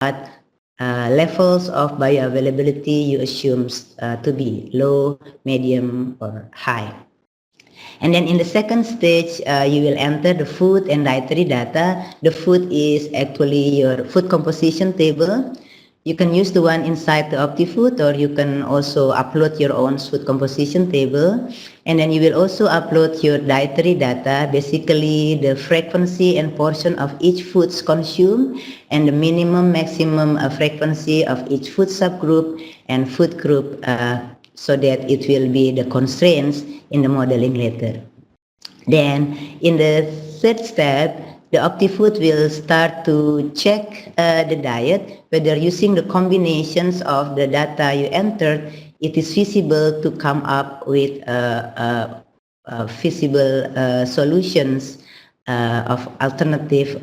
levels of bioavailability you assume to be low, medium, or high. And then in the second stage, you will enter the food and dietary data. The food is actually your food composition table. You can use the one inside the OptiFood, or you can also upload your own food composition table. And then you will also upload your dietary data, basically the frequency and portion of each foods consumed, and the minimum, maximum frequency of each food subgroup and food group, so that it will be the constraints in the modeling later. Then in the third step, the OptiFood will start to check the diet, whether using the combinations of the data you entered, it is feasible to come up with feasible solutions of alternative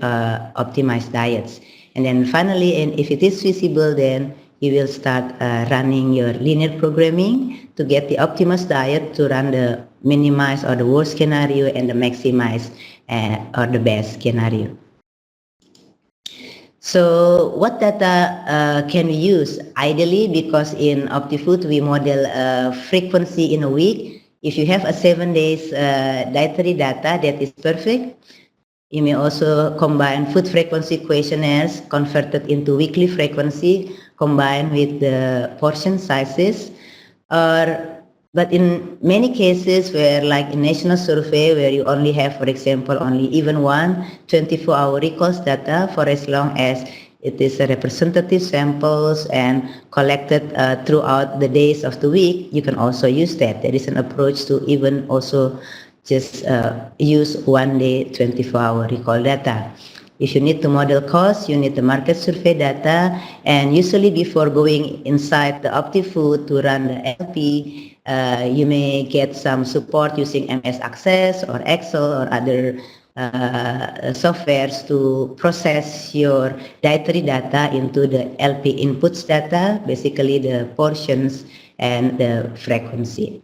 optimized diets. And then finally, and if it is feasible, then you will start running your linear programming to get the optimized diet to run the minimize or the worst scenario and the maximize or the best scenario. So what data can we use? Ideally, because in OptiFood we model frequency in a week. If you have a 7 days dietary data, that is perfect. You may also combine food frequency questionnaires converted into weekly frequency combined with the portion sizes. But in many cases where, like in national survey, where you only have, for example, only even one 24-hour recalls data, for as long as it is a representative samples and collected throughout the days of the week, you can also use that. There is an approach to even also just use 1 day 24-hour recall data. If you need to model costs, you need the market survey data, and usually before going inside the OptiFood to run the LP, you may get some support using MS Access or Excel or other softwares to process your dietary data into the LP inputs data, basically the portions and the frequency.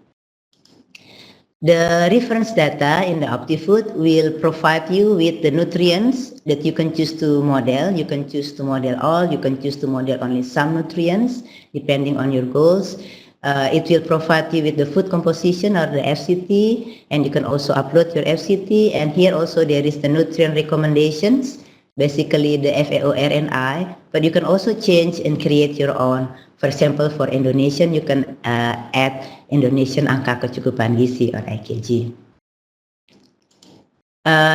The reference data in the OptiFood will provide you with the nutrients that you can choose to model. You can choose to model all, you can choose to model only some nutrients, depending on your goals. It will provide you with the food composition or the FCT, and you can also upload your FCT. And here also there is the nutrient recommendations, basically the FAO RNI, but you can also change and create your own. For example, for Indonesian, you can add Indonesian Angka Kecukupan Gizi or IKG.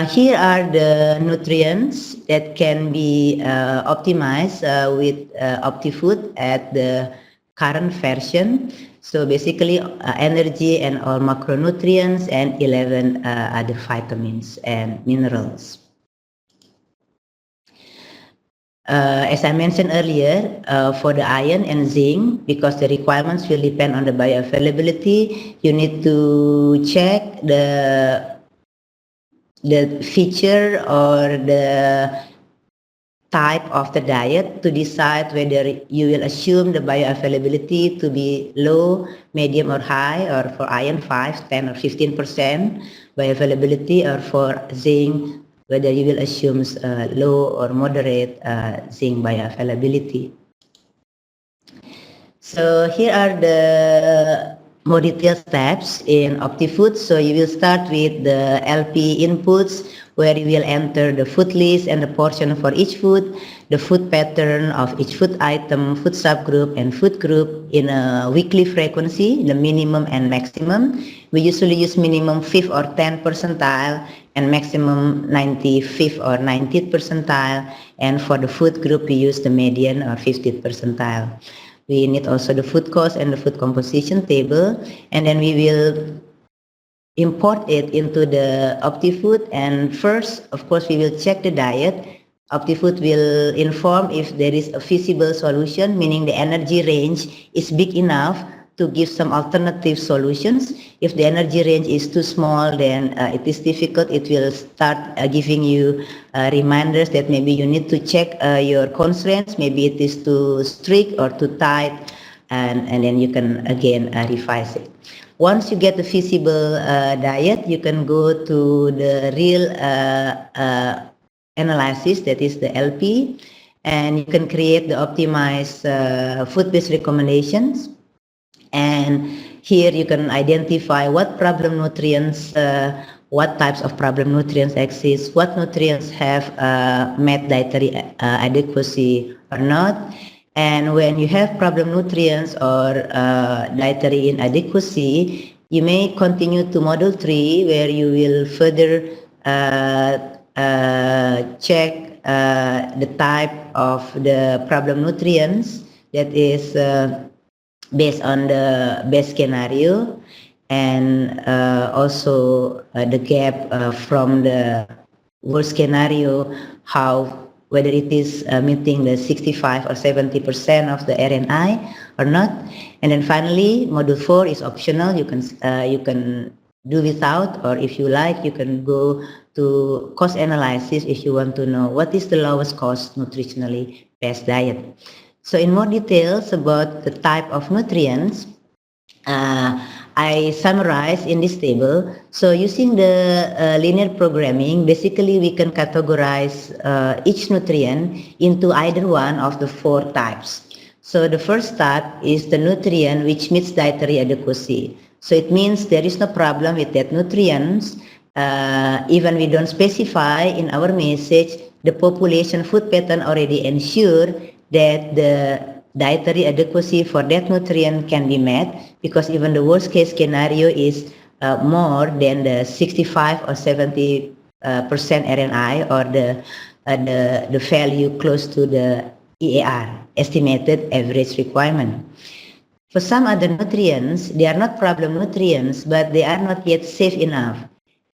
Here are the nutrients that can be optimized with OptiFood at the current version. So basically energy and all macronutrients and 11 other vitamins and minerals. As I mentioned earlier, for the iron and zinc, because the requirements will depend on the bioavailability, you need to check the feature or the type of the diet to decide whether you will assume the bioavailability to be low, medium, or high, or for iron 5, 10, or 15% bioavailability, or for zinc, whether you will assume low or moderate zinc bioavailability. So here are the more detailed steps in OptiFood. So you will start with the LP inputs, where you will enter the food list and the portion for each food, the food pattern of each food item, food subgroup, and food group in a weekly frequency, the minimum and maximum. We usually use minimum 5th or 10th percentile and maximum 95th or 90th percentile. And for the food group, we use the median or 50th percentile. We need also the food cost and the food composition table, and then we will import it into the OptiFood. And first, of course, we will check the diet. OptiFood will inform if there is a feasible solution, meaning the energy range is big enough to give some alternative solutions. If the energy range is too small, then it is difficult. It will start giving you reminders that maybe you need to check your constraints. Maybe it is too strict or too tight, and then you can again revise it. Once you get the feasible diet, you can go to the real analysis, that is the LP. and you can create the optimized food-based recommendations. And here you can identify what problem nutrients, what types of problem nutrients exist, what nutrients have met dietary adequacy or not. And when you have problem nutrients or dietary inadequacy, you may continue to module 3, where you will further check the type of the problem nutrients that is based on the best scenario, and also the gap from the worst scenario, whether it is meeting the 65 or 70% of the RNI or not. And then finally, module 4 is optional. You can do without, or if you like, you can go to cost analysis if you want to know what is the lowest cost nutritionally best diet. So in more details about the type of nutrients, I summarize in this table. So using the linear programming, basically we can categorize each nutrient into either one of the 4 types. So the first type is the nutrient which meets dietary adequacy. So it means there is no problem with that nutrients. Even we don't specify in our message, the population food pattern already ensure that the dietary adequacy for that nutrient can be met, because even the worst case scenario is more than the 65 or 70% RNI, or the value close to the EAR, estimated average requirement. For some other nutrients, they are not problem nutrients, but they are not yet safe enough.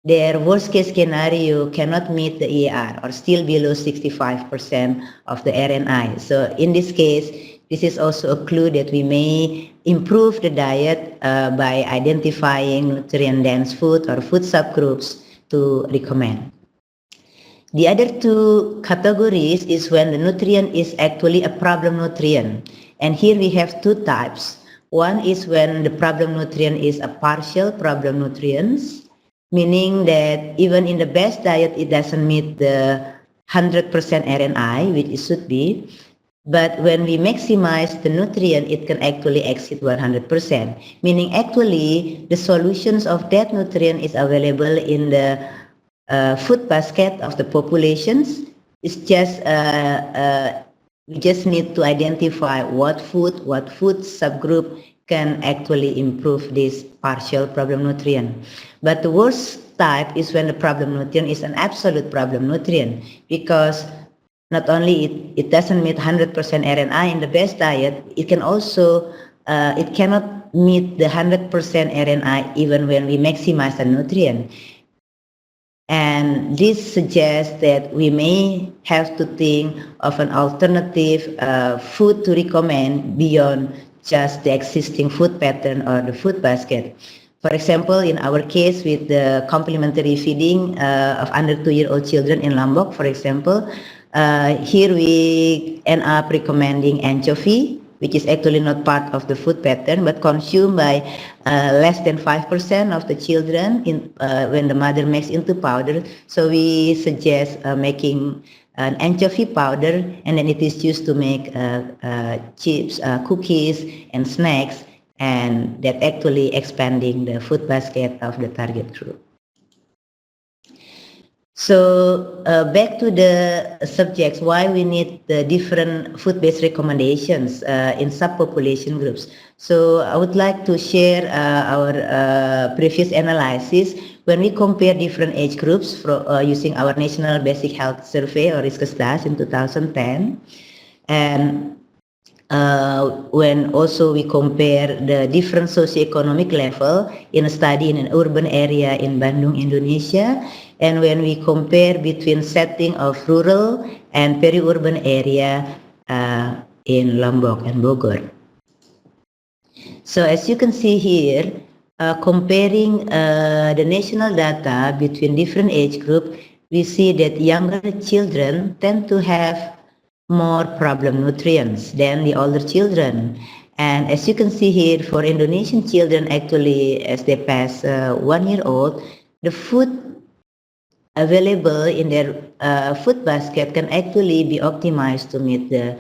Their worst case scenario cannot meet the EAR, or still below 65% of the RNI. So in this case, this is also a clue that we may improve the diet by identifying nutrient-dense food or food subgroups to recommend. The other 2 categories is when the nutrient is actually a problem nutrient. And here we have 2 types. One is when the problem nutrient is a partial problem nutrients, meaning that even in the best diet, it doesn't meet the 100% RNI, which it should be. But when we maximize the nutrient, it can actually exceed 100%, meaning actually the solutions of that nutrient is available in the food basket of the populations. It's just we just need to identify what food subgroup can actually improve this partial problem nutrient. But the worst type is when the problem nutrient is an absolute problem nutrient, because not only it doesn't meet 100% RNI in the best diet, it can also, it cannot meet the 100% RNI even when we maximize the nutrient. And this suggests that we may have to think of an alternative food to recommend beyond just the existing food pattern or the food basket. For example, in our case with the complementary feeding of under 2-year-old children in Lombok, for example, here we end up recommending anchovy, which is actually not part of the food pattern, but consumed by less than 5% of the children when the mother makes into powder. So we suggest making an anchovy powder, and then it is used to make chips, cookies, and snacks, and that actually expanding the food basket of the target group. So back to the subjects, why we need the different food-based recommendations in subpopulation groups. So I would like to share our previous analysis when we compare different age groups using our National Basic Health Survey, or Riskesdas, in 2010. And when also we compare the different socioeconomic level in a study in an urban area in Bandung, Indonesia, and when we compare between setting of rural and peri-urban area in Lombok and Bogor. So as you can see here, comparing the national data between different age group, we see that younger children tend to have more problem nutrients than the older children. And as you can see here, for Indonesian children, actually, as they pass 1 year old, the food available in their food basket can actually be optimized to meet the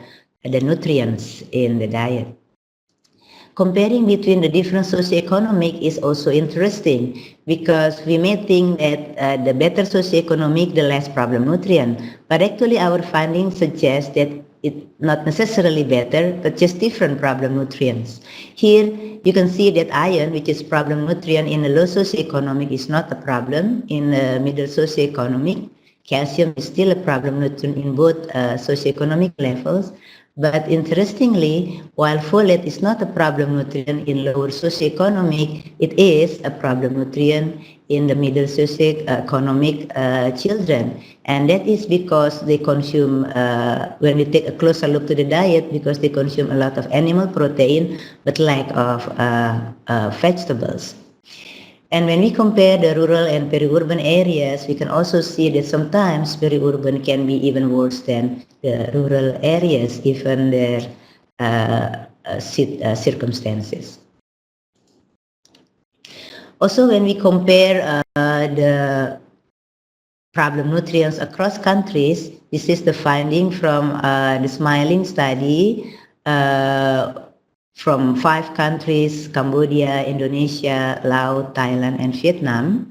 nutrients in the diet. Comparing between the different socioeconomic is also interesting because we may think that the better socioeconomic, the less problem nutrient. But actually our findings suggest that it's not necessarily better, but just different problem nutrients. Here you can see that iron, which is problem nutrient in the low socioeconomic, is not a problem in the middle socioeconomic. Calcium is still a problem nutrient in both socioeconomic levels. But interestingly, while folate is not a problem nutrient in lower socioeconomic, it is a problem nutrient in the middle socioeconomic children. And that is because they consume, when we take a closer look to the diet, because they consume a lot of animal protein, but lack of vegetables. And when we compare the rural and peri-urban areas, we can also see that sometimes peri-urban can be even worse than the rural areas, given their circumstances. Also, when we compare the problem nutrients across countries, this is the finding from the Smiling study from 5 countries: Cambodia, Indonesia, Laos, Thailand, and Vietnam.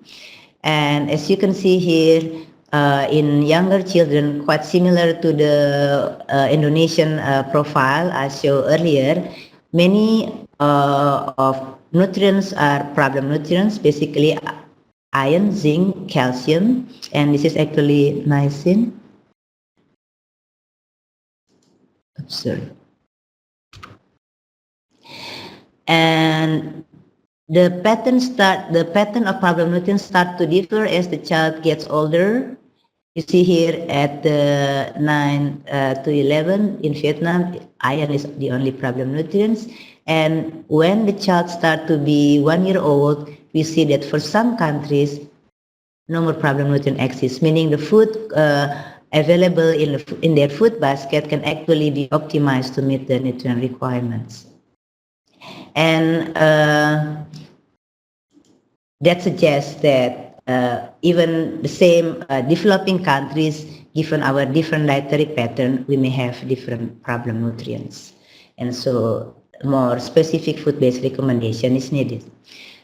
And as you can see here, in younger children, quite similar to the Indonesian profile I showed earlier, many of nutrients are problem nutrients, basically iron, zinc, calcium, and this is actually niacin. Sorry. And the pattern of problem nutrients start to differ as the child gets older. You see here at the 9 to 11 in Vietnam, iron is the only problem nutrients. And when the child starts to be 1 year old, we see that for some countries, no more problem nutrient exists, meaning the food available in their food basket can actually be optimized to meet the nutrient requirements. And that suggests that even the same developing countries, given our different dietary pattern, we may have different problem nutrients. And so more specific food-based recommendation is needed.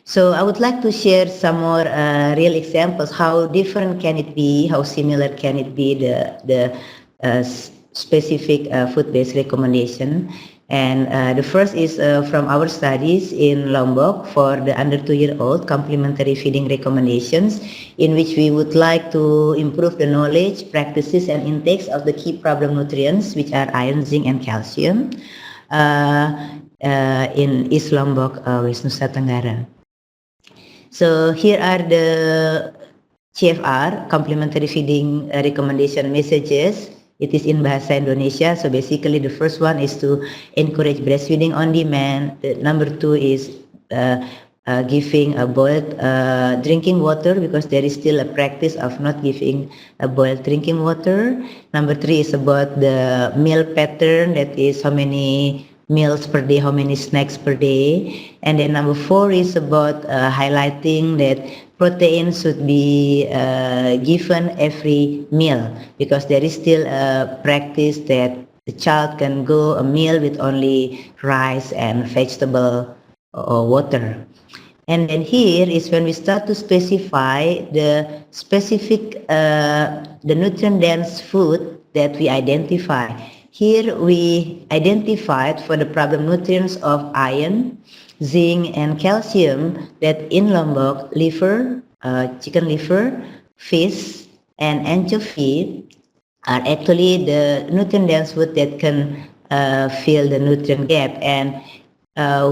So I would like to share some more real examples. How different can it be? How similar can it be, the specific food-based recommendation? And the first is from our studies in Lombok for the under 2-year-old complementary feeding recommendations, in which we would like to improve the knowledge, practices, and intakes of the key problem nutrients, which are iron, zinc, and calcium, in East Lombok, West Nusa Tenggara. So here are the CFR, complementary feeding recommendation messages. It is in Bahasa Indonesia. So basically the first one is to encourage breastfeeding on demand. The number 2 is giving a boiled drinking water, because there is still a practice of not giving a boiled drinking water. Number 3 is about the meal pattern, that is how many meals per day, how many snacks per day. And then number 4 is about highlighting that protein should be given every meal, because there is still a practice that the child can go a meal with only rice and vegetable or water. And then here is when we start to specify the specific, the nutrient-dense food that we identify. Here we identified for the problem nutrients of iron, zinc, and calcium, that in Lombok, liver, chicken liver, fish, and anchovy are actually the nutrient-dense food that can fill the nutrient gap. And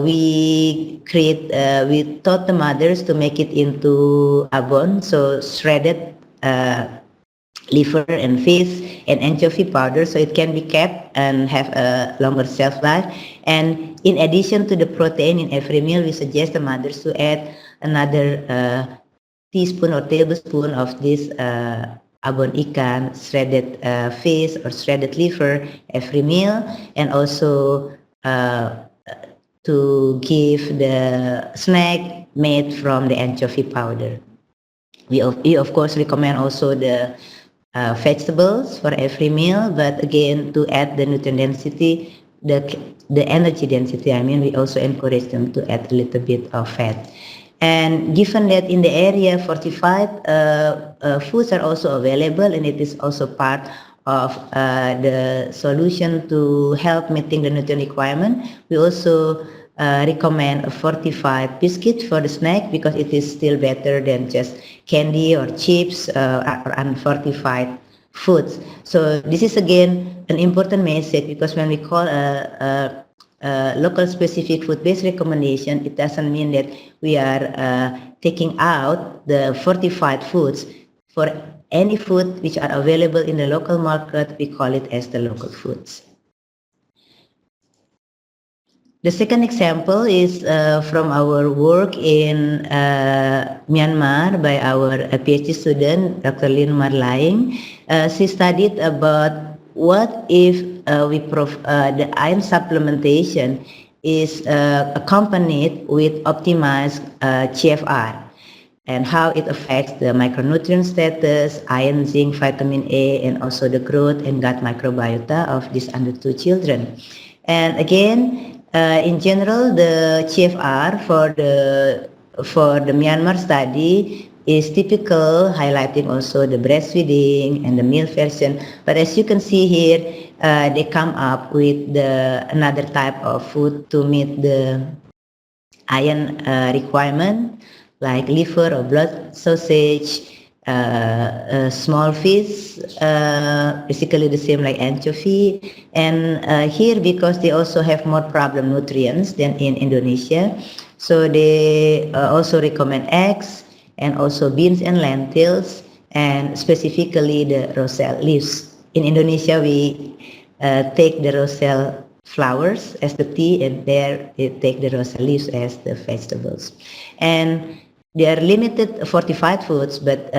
we taught the mothers to make it into abon, so shredded liver and fish and anchovy powder, so it can be kept and have a longer shelf life. And in addition to the protein in every meal, we suggest the mothers to add another teaspoon or tablespoon of this abon ikan, shredded fish or shredded liver every meal, and also to give the snack made from the anchovy powder. we of course recommend also the vegetables for every meal, but again, to add the nutrient density, the energy density, I mean, we also encourage them to add a little bit of fat. And given that in the area fortified foods are also available, and it is also part of the solution to help meeting the nutrient requirement, we also recommend a fortified biscuit for the snack, because it is still better than just candy or chips or unfortified foods. So this is again an important message, because when we call a local specific food-based recommendation, it doesn't mean that we are taking out the fortified foods. For any food which are available in the local market, we call it as the local foods. The second example is from our work in Myanmar by our PhD student, Dr. Lin Marlaing. She studied about what if the iron supplementation is accompanied with optimized GFR, and how it affects the micronutrient status, iron, zinc, vitamin A, and also the growth and gut microbiota of these under 2 children. And again, in general, the GFR for the Myanmar study is typical, highlighting also the breastfeeding and the meal version. But as you can see here, they come up with another type of food to meet the iron requirement, like liver or blood sausage, small fish, basically the same like anchovy. And here, because they also have more problem nutrients than in Indonesia, so they also recommend eggs and also beans and lentils, and specifically the roselle leaves. In Indonesia, we take the roselle flowers as the tea, and there they take the roselle leaves as the vegetables. And they are limited fortified foods, but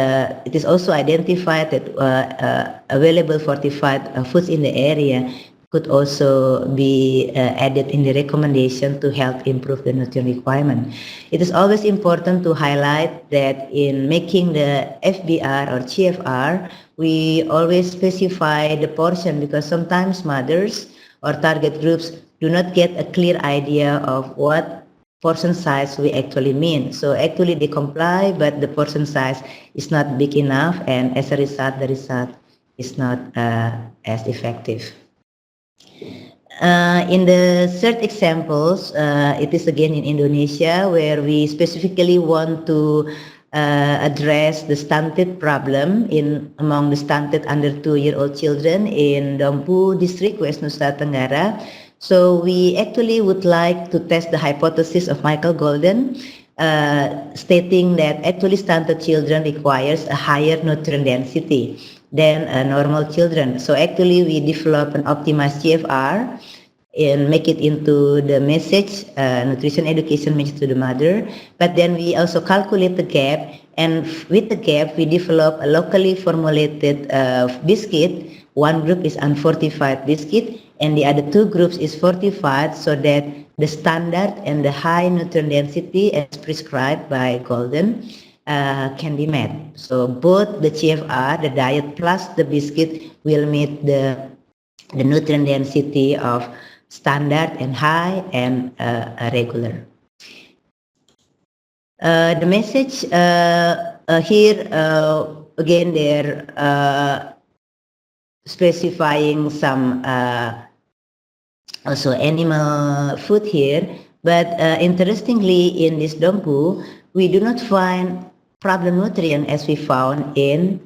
it is also identified that available fortified foods in the area could also be added in the recommendation to help improve the nutrient requirement. It is always important to highlight that in making the FBR or GFR, we always specify the portion, because sometimes mothers or target groups do not get a clear idea of what portion size we actually mean. So actually they comply, but the portion size is not big enough, and as a result, the result is not as effective. In the third examples, it is again in Indonesia, where we specifically want to address the stunted problem among the stunted under 2-year-old children in Dompu District, West Nusa Tenggara. So we actually would like to test the hypothesis of Michael Golden, stating that actually stunted children requires a higher nutrient density than normal children. So actually we develop an optimized GFR and make it into the message, nutrition education message to the mother. But then we also calculate the gap, and with the gap we develop a locally formulated biscuit. One group is unfortified biscuit, and the other 2 groups is fortified, so that the standard and the high nutrient density as prescribed by Golden can be met. So both the GFR, the diet plus the biscuit, will meet the nutrient density of standard and high and regular. The message here, again, they're specifying some also animal food here, but interestingly in this Dompu, we do not find problem nutrient as we found in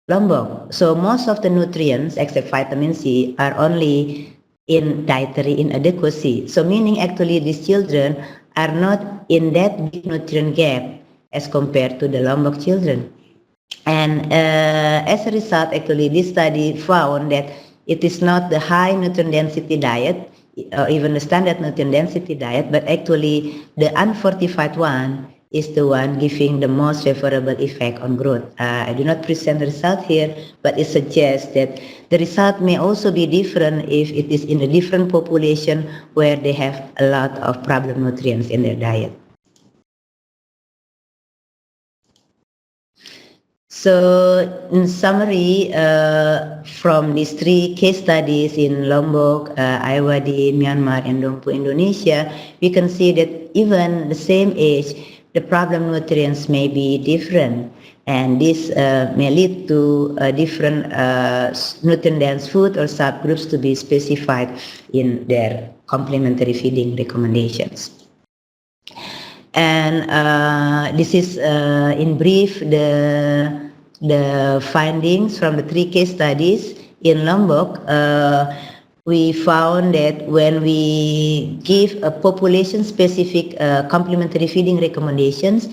Lombok. So most of the nutrients except vitamin C are only in dietary inadequacy. So meaning actually these children are not in that big nutrient gap as compared to the Lombok children. And as a result, actually this study found that it is not the high nutrient density diet or even the standard nutrient density diet, but actually the unfortified one is the one giving the most favorable effect on growth. I do not present the result here, but it suggests that the result may also be different if it is in a different population where they have a lot of problem nutrients in their diet. So in summary, from these 3 case studies in Lombok, Ayeyarwady, Myanmar, and Dompu, Indonesia, we can see that even the same age, the problem nutrients may be different. And this may lead to different nutrient-dense food or subgroups to be specified in their complementary feeding recommendations. And this is in brief the findings from the 3 case studies in Lombok. We found that when we give a population-specific complementary feeding recommendations,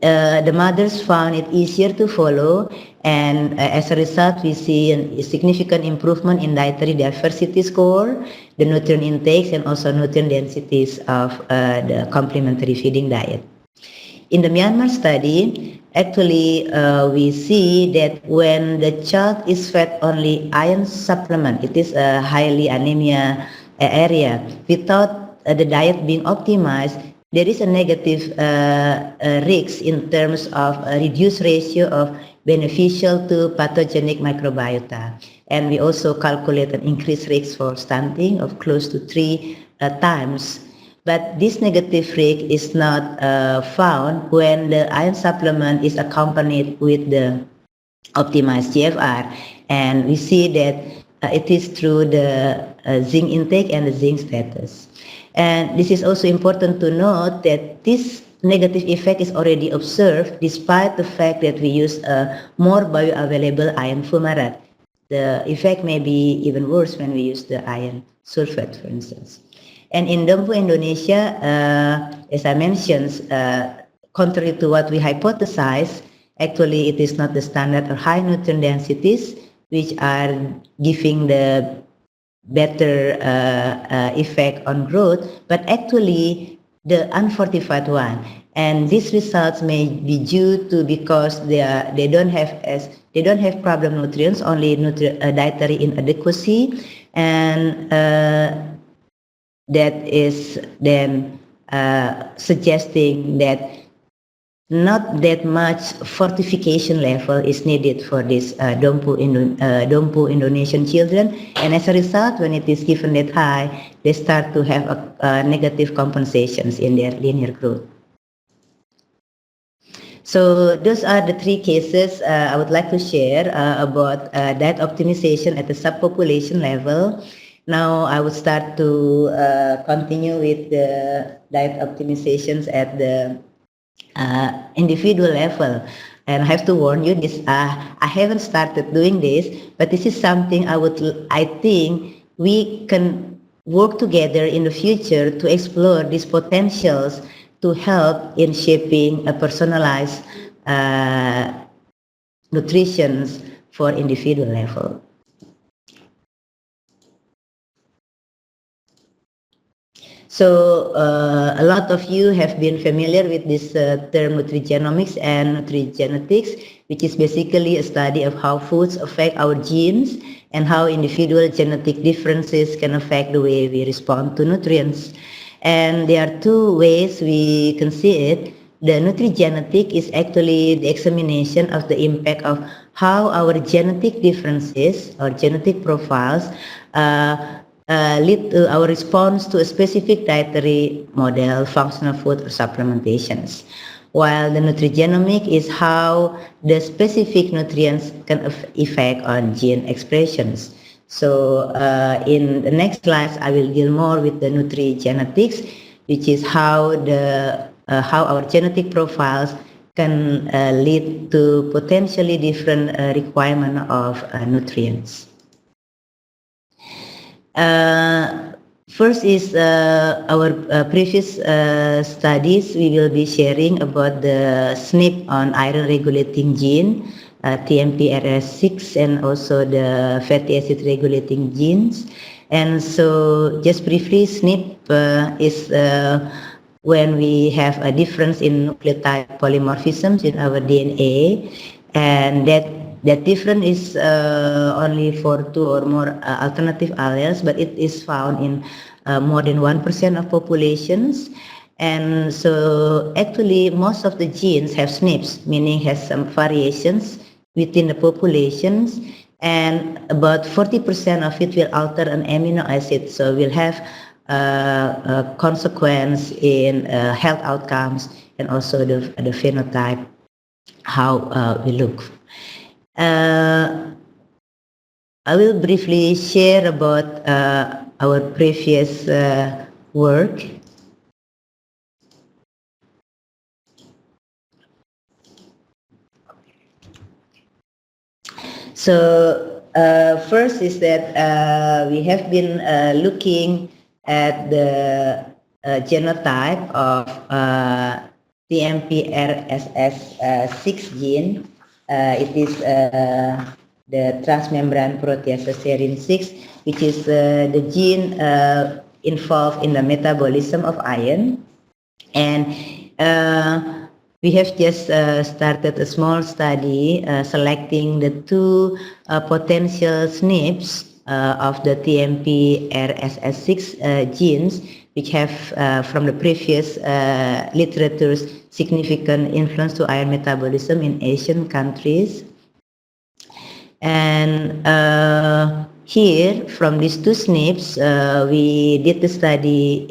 the mothers found it easier to follow, and as a result, we see a significant improvement in dietary diversity score, the nutrient intakes, and also nutrient densities of the complementary feeding diet. In the Myanmar study, actually, we see that when the child is fed only iron supplement, it is a highly anemia area, without the diet being optimized, there is a negative risk in terms of a reduced ratio of beneficial to pathogenic microbiota. And we also calculate an increased risk for stunting of close to 3 times. But this negative risk is not found when the iron supplement is accompanied with the optimized GFR. And we see that it is through the zinc intake and the zinc status. And this is also important to note that this negative effect is already observed despite the fact that we use more bioavailable iron fumarate. The effect may be even worse when we use the iron sulfate, for instance. And in Dompu, Indonesia, as I mentioned, contrary to what we hypothesized, actually it is not the standard or high nutrient densities which are giving the better effect on growth, but actually the unfortified one. And these results may be due to because they don't have problem nutrients, only dietary inadequacy, and that is then suggesting that not that much fortification level is needed for this Dompu Indonesian children, and as a result, when it is given that high, they start to have negative compensations in their linear growth. So those are the 3 cases I would like to share about diet optimization at the subpopulation level. Now I would start to continue with the diet optimizations at the individual level. And I have to warn you, this I haven't started doing this, but this is something I think we can work together in the future to explore these potentials to help in shaping a personalized nutrition for individual level. So a lot of you have been familiar with this term nutrigenomics and nutrigenetics, which is basically a study of how foods affect our genes and how individual genetic differences can affect the way we respond to nutrients. And there are 2 ways we can see it. The nutrigenetic is actually the examination of the impact of how our genetic differences or genetic profiles lead to our response to a specific dietary model, functional food, or supplementations. While the nutrigenomic is how the specific nutrients can affect on gene expressions. So in the next slides, I will deal more with the nutrigenetics, which is how our genetic profiles can lead to potentially different requirement of nutrients. First is our previous studies. We will be sharing about the SNP on iron regulating gene, TMPRSS6, and also the fatty acid regulating genes. And so just briefly, SNP is when we have a difference in nucleotide polymorphisms in our DNA, and that difference is only for 2 or more alternative alleles, but it is found in more than 1% of populations. And so actually most of the genes have SNPs, meaning has some variations within the populations, and about 40% of it will alter an amino acid, so will have a consequence in health outcomes and also the phenotype, how we look. I will briefly share about our previous work. So first is that we have been looking at the genotype of TMPRSS6 gene. It is the transmembrane protease serine 6, which is the gene involved in the metabolism of iron. And we have just started a small study selecting the two potential SNPs of the TMPRSS6 genes, which have from the previous literatures significant influence to iron metabolism in Asian countries. And here, from these two SNPs, we did the study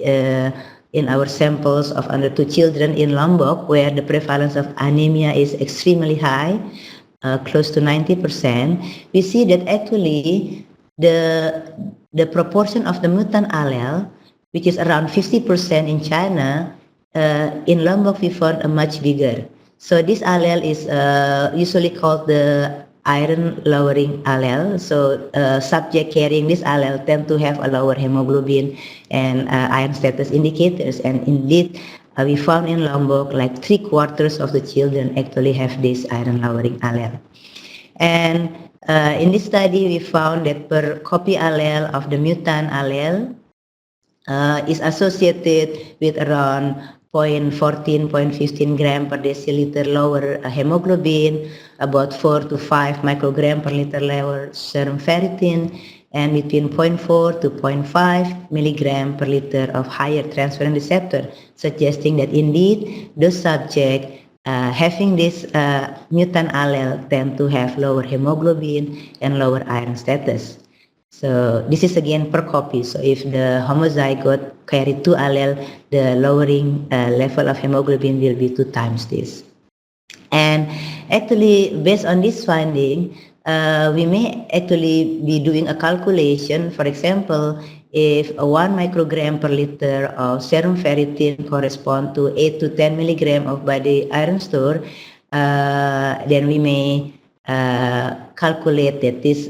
in our samples of under 2 children in Lombok, where the prevalence of anemia is extremely high, close to 90%. We see that actually the proportion of the mutant allele, which is around 50% in China, in Lombok we found a much bigger. So this allele is usually called the iron lowering allele. So subject carrying this allele tend to have a lower hemoglobin and iron status indicators. And indeed, we found in Lombok like 3/4 of the children actually have this iron lowering allele. And in this study, we found that per copy allele of the mutant allele is associated with around 0.14, 0.15 gram per deciliter lower hemoglobin, about 4 to 5 microgram per liter lower serum ferritin, and between 0.4 to 0.5 milligram per liter of higher transferrin receptor, suggesting that indeed those subjects having this mutant allele tend to have lower hemoglobin and lower iron status. So this is again per copy. So if the homozygote carry 2 allele, the lowering level of hemoglobin will be 2 times this. And actually, based on this finding, we may actually be doing a calculation. For example, if 1 microgram per liter of serum ferritin correspond to 8 to 10 milligram of body iron store, then we may calculate that this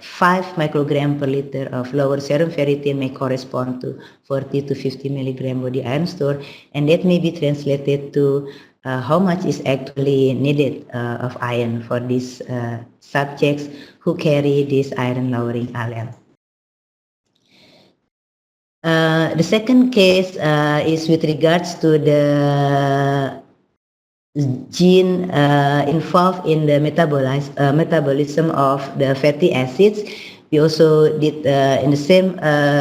5 microgram per liter of lower serum ferritin may correspond to 40 to 50 milligram body iron store, and that may be translated to how much is actually needed of iron for these subjects who carry this iron lowering allele. The second case is with regards to the gene involved in the metabolism of the fatty acids. We also did in the same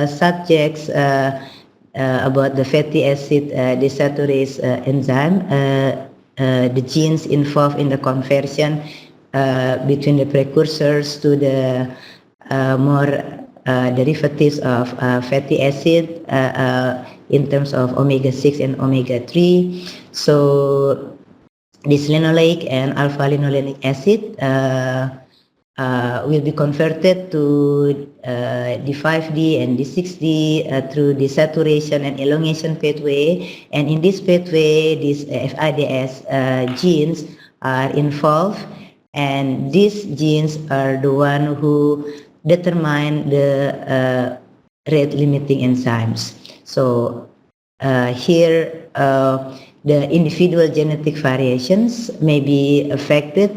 subjects about the fatty acid desaturase enzyme, the genes involved in the conversion between the precursors to the more derivatives of fatty acid in terms of omega-6 and omega-3. So this linoleic and alpha-linolenic acid will be converted to D5D and D6D through desaturation and elongation pathway. And in this pathway, these FIDS genes are involved, and these genes are the one who determine the rate-limiting enzymes. So here, the individual genetic variations may be affected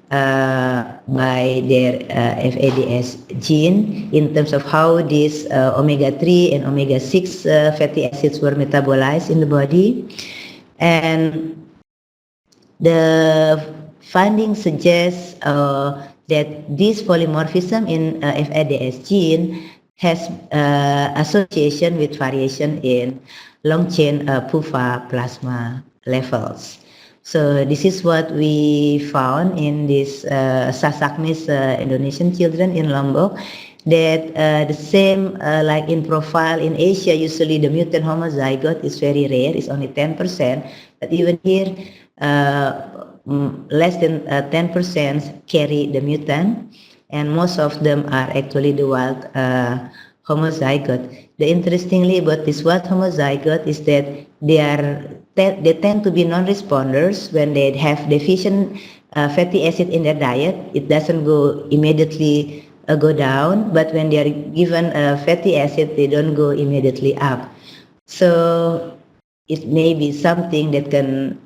by their FADS gene in terms of how these omega-3 and omega-6 fatty acids were metabolized in the body. And the findings suggest that this polymorphism in FADS gene has association with variation in long chain PUFA plasma levels. So this is what we found in this Sasaknis Indonesian children in Lombok, that the same like in profile in Asia, usually the mutant homozygote is very rare, it's only 10%, but even here less than 10% carry the mutant, and most of them are actually the wild homozygote. The interestingly about this wild homozygote is that they tend to be non-responders when they have deficient fatty acid in their diet. It doesn't go immediately go down, but when they are given fatty acid, they don't go immediately up. So it may be something that can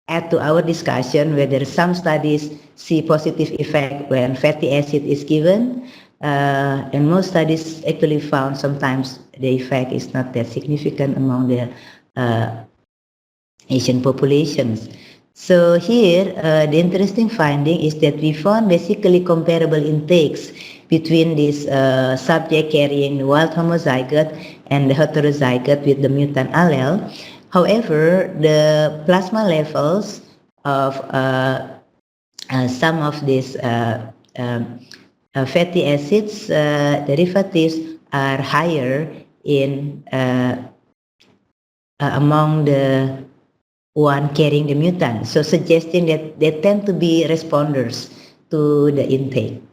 add to our discussion whether some studies see positive effect when fatty acid is given, and most studies actually found sometimes the effect is not that significant among the Asian populations. So here, the interesting finding is that we found basically comparable intakes between this subject carrying the wild homozygote and the heterozygote with the mutant allele. However, the plasma levels of some of these fatty acids derivatives are higher in among the one carrying the mutant, so suggesting that they tend to be responders to the intake.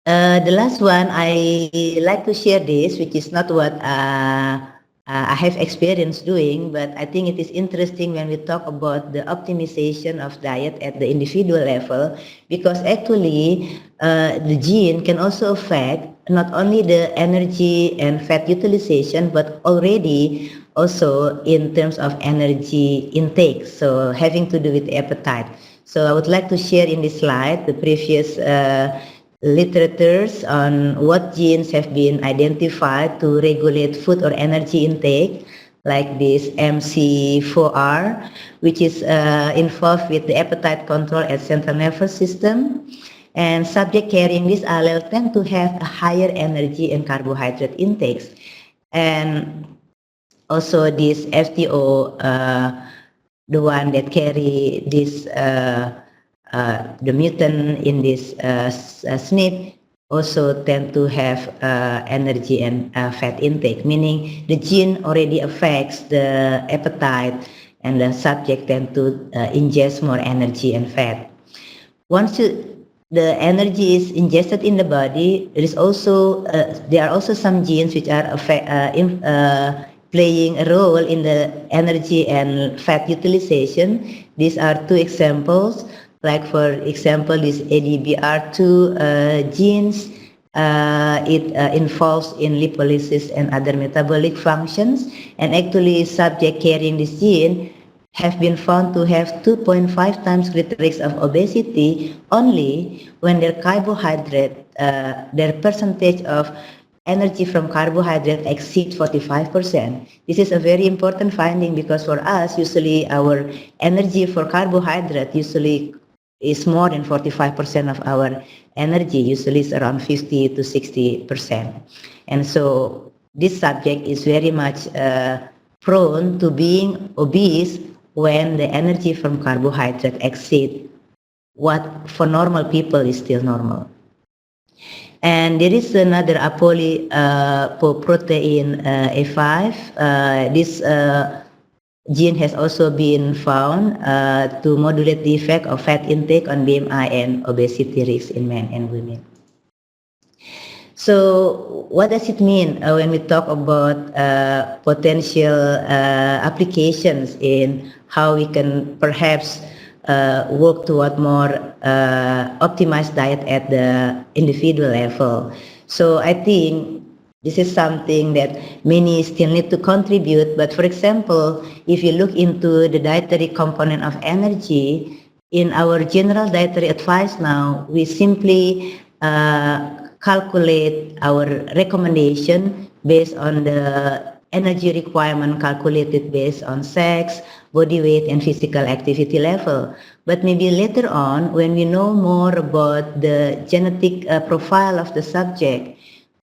The last one, I like to share this, which is not what I have experience doing, but I think it is interesting when we talk about the optimization of diet at the individual level, because actually the gene can also affect not only the energy and fat utilization, but already also in terms of energy intake, so having to do with appetite. So I would like to share in this slide the previous literatures on what genes have been identified to regulate food or energy intake, like this MC4R, which is involved with the appetite control at central nervous system. And subject carrying this allele tend to have a higher energy and carbohydrate intakes. And also this FTO, the one that carry this the mutant in this SNP also tend to have energy and fat intake, meaning the gene already affects the appetite and the subject tend to ingest more energy and fat. Once the energy is ingested in the body, there are also some genes which are playing a role in the energy and fat utilization. These are two examples. Like for example, this ADBR2 genes, it involves in lipolysis and other metabolic functions, and actually subject carrying this gene have been found to have 2.5 times greater risk of obesity only when their carbohydrate, their percentage of energy from carbohydrate exceeds 45%. This is a very important finding because for us, usually our energy for carbohydrate usually is more than 45% of our energy, usually is around 50 to 60%. And so this subject is very much prone to being obese when the energy from carbohydrate exceeds what for normal people is still normal. And there is another apoprotein A5. This gene has also been found to modulate the effect of fat intake on BMI and obesity risk in men and women. So what does it mean when we talk about potential applications in how we can perhaps work toward more optimized diet at the individual level? So I think this is something that many still need to contribute. But for example, if you look into the dietary component of energy, in our general dietary advice now, we simply calculate our recommendation based on the energy requirement calculated based on sex, body weight, and physical activity level. But maybe later on, when we know more about the genetic profile of the subject,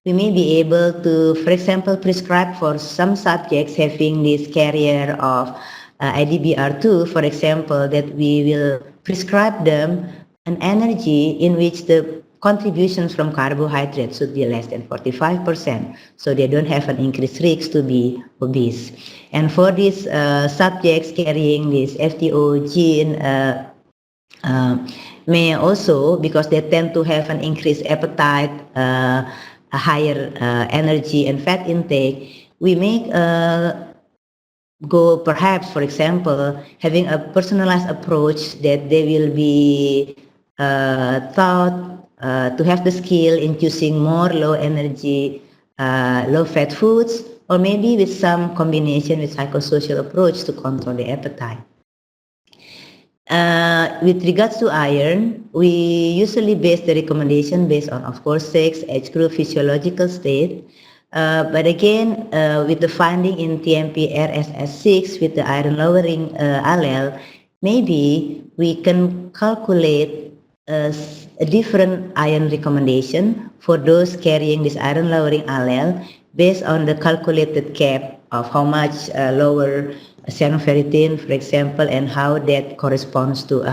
we may be able to, for example, prescribe for some subjects having this carrier of IDBR2, for example, that we will prescribe them an energy in which the contributions from carbohydrates should be less than 45%, so they don't have an increased risk to be obese. And for these subjects carrying this FTO gene, may also, because they tend to have an increased appetite, a higher energy and fat intake, we make go perhaps, for example, having a personalized approach that they will be taught to have the skill in choosing more low energy, low fat foods, or maybe with some combination with psychosocial approach to control the appetite. With regards to iron, we usually base the recommendation based on, of course, sex, age group, physiological state. But again, with the finding in TMP RSS6 with the iron lowering allele, maybe we can calculate a different iron recommendation for those carrying this iron lowering allele based on the calculated cap of how much lower cyanoferritin, for example, and how that corresponds to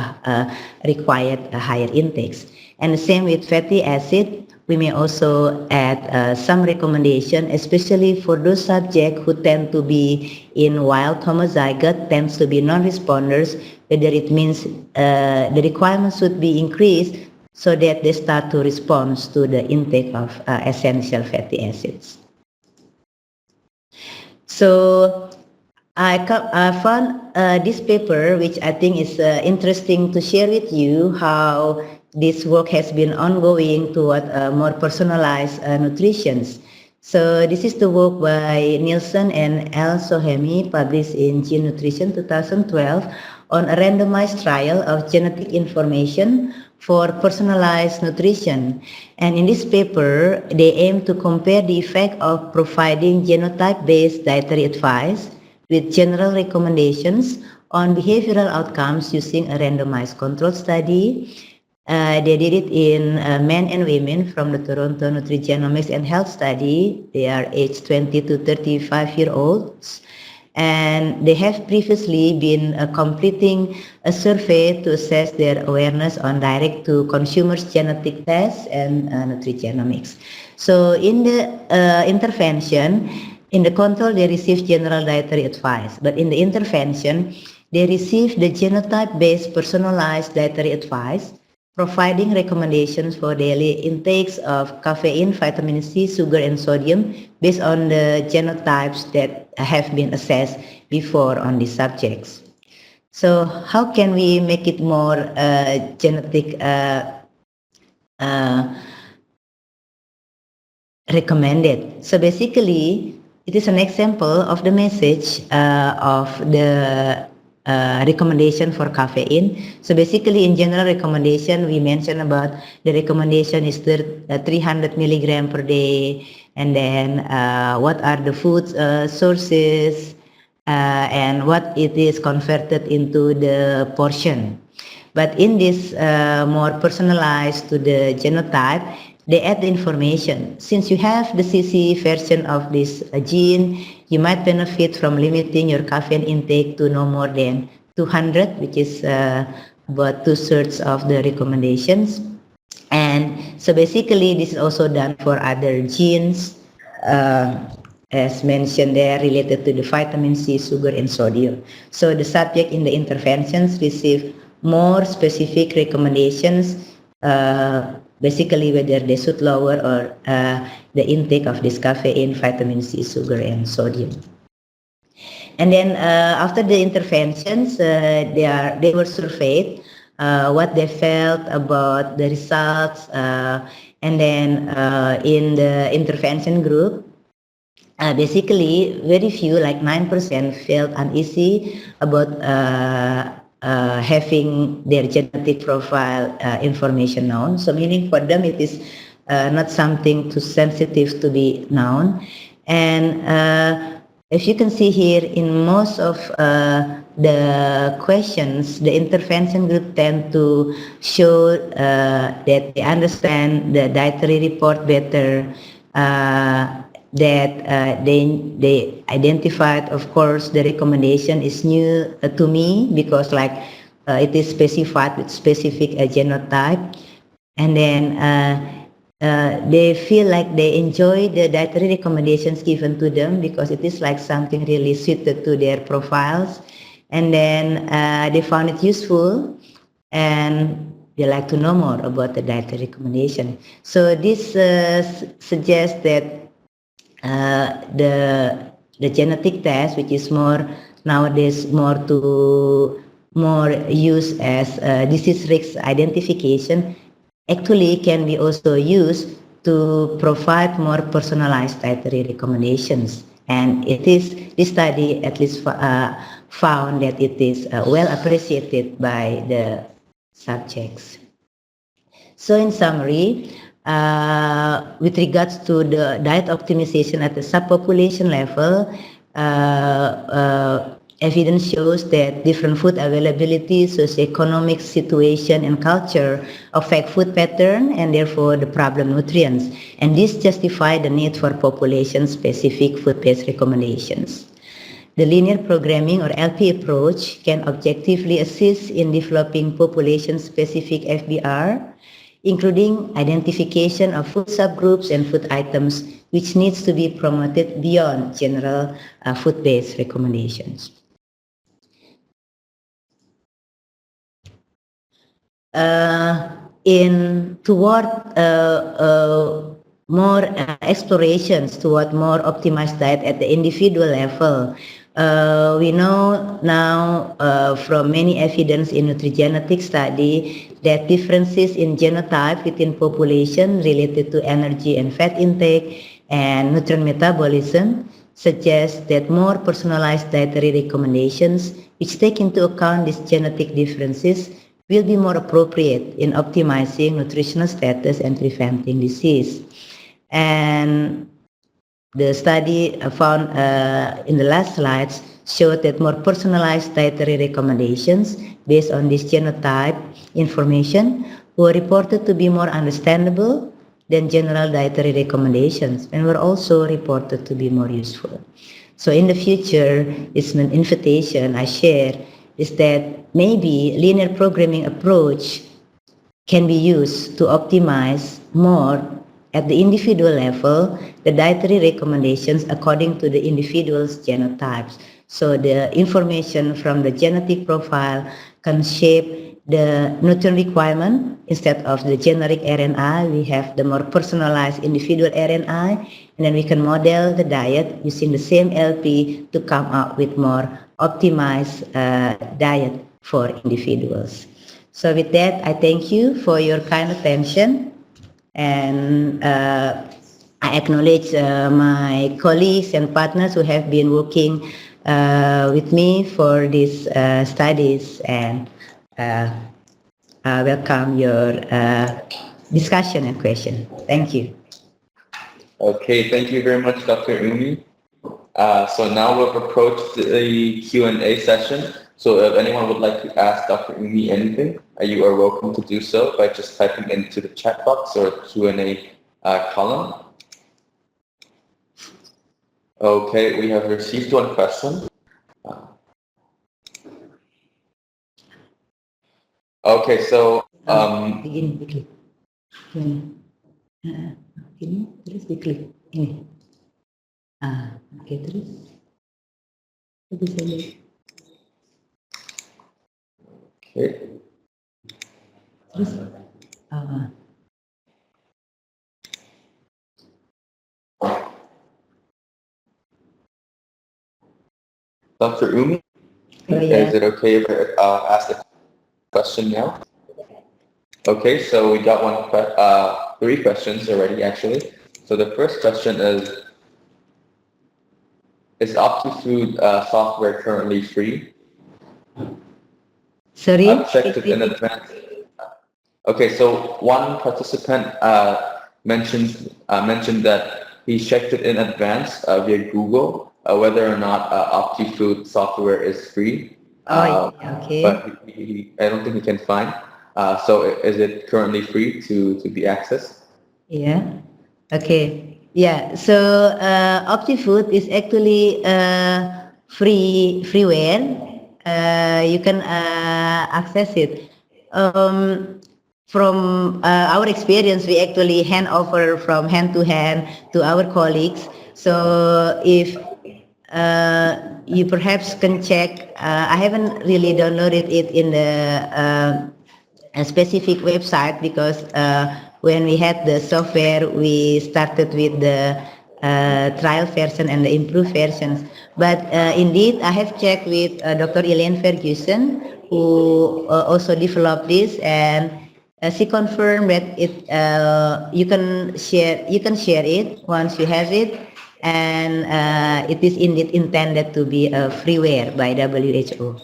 required higher intakes. And the same with fatty acid. We may also add some recommendation, especially for those subjects who tend to be in wild homozygote, tends to be non-responders, whether it means the requirements should be increased so that they start to respond to the intake of essential fatty acids. So I found this paper, which I think is interesting to share with you, how this work has been ongoing toward more personalized nutrition. So this is the work by Nielsen and L. Sohemi, published in Gene Nutrition 2012, on a randomized trial of genetic information for personalized nutrition. And in this paper, they aim to compare the effect of providing genotype-based dietary advice with general recommendations on behavioral outcomes using a randomized control study. They did it in men and women from the Toronto Nutrigenomics and Health Study. They are aged 20 to 35-year-olds. And they have previously been completing a survey to assess their awareness on direct-to-consumer genetic tests and nutrigenomics. So in the intervention, in the control, they received general dietary advice. But in the intervention, they received the genotype-based personalized dietary advice, providing recommendations for daily intakes of caffeine, vitamin C, sugar, and sodium based on the genotypes that have been assessed before on these subjects. So how can we make it more genetic recommended? So basically, it is an example of the message of the recommendation for caffeine. So basically, in general recommendation, we mentioned about the recommendation is 300 milligram per day, and then what are the food sources, and what it is converted into the portion. But in this more personalized to the genotype, they add the information. Since you have the CC version of this gene, you might benefit from limiting your caffeine intake to no more than 200, which is about 2/3 of the recommendations. And so basically, this is also done for other genes, as mentioned there, related to the vitamin C, sugar, and sodium. So the subject in the interventions receive more specific recommendations, basically whether they should lower or the intake of this caffeine, vitamin C, sugar, and sodium. And then after the interventions, they were surveyed what they felt about the results, and then in the intervention group, basically very few, like 9%, felt uneasy about having their genetic profile information known. So meaning for them it is not something too sensitive to be known. And if you can see here, in most of the questions, the intervention group tend to show that they understand the dietary report better. that they identified. Of course, the recommendation is new to me because like it is specified with specific genotype, and then they feel like they enjoy the dietary recommendations given to them because it is like something really suited to their profiles, and then they found it useful, and they like to know more about the dietary recommendation. So this suggests that the genetic test, which is more nowadays more used as disease risk identification, actually can be also used to provide more personalized dietary recommendations. And this study at least found that it is well appreciated by the subjects. So in summary, with regards to the diet optimization at the subpopulation level, evidence shows that different food availability, socioeconomic situation, and culture affect food pattern and therefore the problem nutrients. And this justifies the need for population-specific food-based recommendations. The linear programming or LP approach can objectively assist in developing population-specific FBR, including identification of food subgroups and food items which needs to be promoted beyond general food-based recommendations. Toward more explorations toward more optimized diet at the individual level, we know now from many evidence in nutrigenetic study that differences in genotype within population related to energy and fat intake and nutrient metabolism suggest that more personalized dietary recommendations which take into account these genetic differences will be more appropriate in optimizing nutritional status and preventing disease. And the study found in the last slides showed that more personalized dietary recommendations based on this genotype information were reported to be more understandable than general dietary recommendations and were also reported to be more useful. So in the future, it's an invitation I share is that maybe linear programming approach can be used to optimize more at the individual level the dietary recommendations according to the individual's genotypes. So the information from the genetic profile can shape the nutrient requirement. Instead of the generic RNI, we have the more personalized individual RNI, and then we can model the diet using the same LP to come up with more optimized diet for individuals. So with that, I thank you for your kind attention, and I acknowledge my colleagues and partners who have been working with me for these studies, and welcome your discussion and question. Thank you. Okay, thank you very much, Dr. Umi. So now we've approached the Q&A session. So if anyone would like to ask Dr. Umi anything, you are welcome to do so by just typing into the chat box or Q&A column. Okay, we have received one question. Okay, so begini. Ini terus diklik ini. Oke, terus bisa lihat. Okay. Terus Dr. Umi, is it okay if I ask the question now? Okay, so we got three questions already, actually. So the first question is OptiFood software currently free? Sorry? I've checked it in advance. Okay, so one participant mentioned that he checked it in advance via Google whether or not OptiFood software is free. Okay. But I don't think he can find. So is it currently free to be accessed? Yeah. Okay. Yeah, so OptiFood is actually freeware. You can access it. From our experience, we actually hand over from hand to our colleagues. So if you perhaps can check, I haven't really downloaded it in the a specific website because when we had the software, we started with the trial version and the improved versions. But indeed, I have checked with Dr. Elaine Ferguson, who also developed this, and she confirmed that you can share it once you have it, and it is indeed intended to be a freeware by WHO.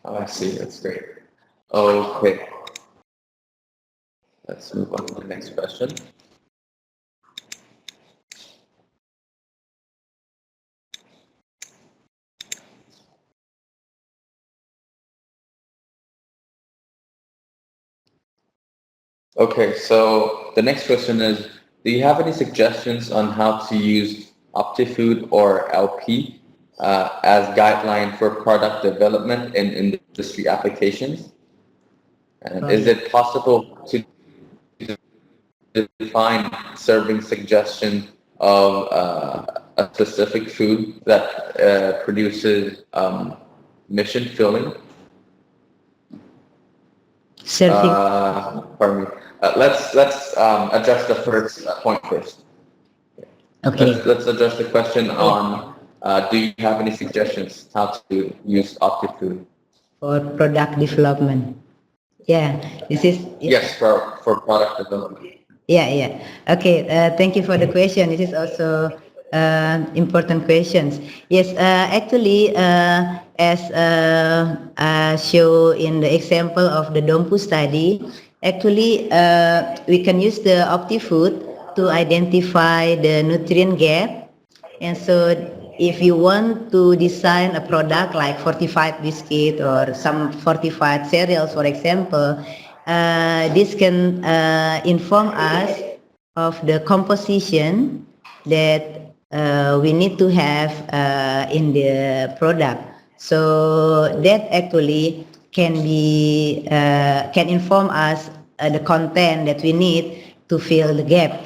Oh, I see. That's great. Okay. Let's move on to the next question. Okay, so the next question is, do you have any suggestions on how to use OptiFood or LP as guideline for product development in industry applications? And is it possible to define serving suggestion of a specific food that produces mission filling? Serving. Pardon me. Let's address the first point first. Okay. Let's address the question on do you have any suggestions how to use OptiFood? For product development. Yeah, this is. Yes, for product development. Yeah. Okay, thank you for the question. This is also important questions. Yes, actually, as shown in the example of the Dompu study, actually, we can use the OptiFood to identify the nutrient gap. And so if you want to design a product like fortified biscuit or some fortified cereals, for example, this can inform us of the composition that we need to have in the product. So that actually can be can inform us the content that we need to fill the gap.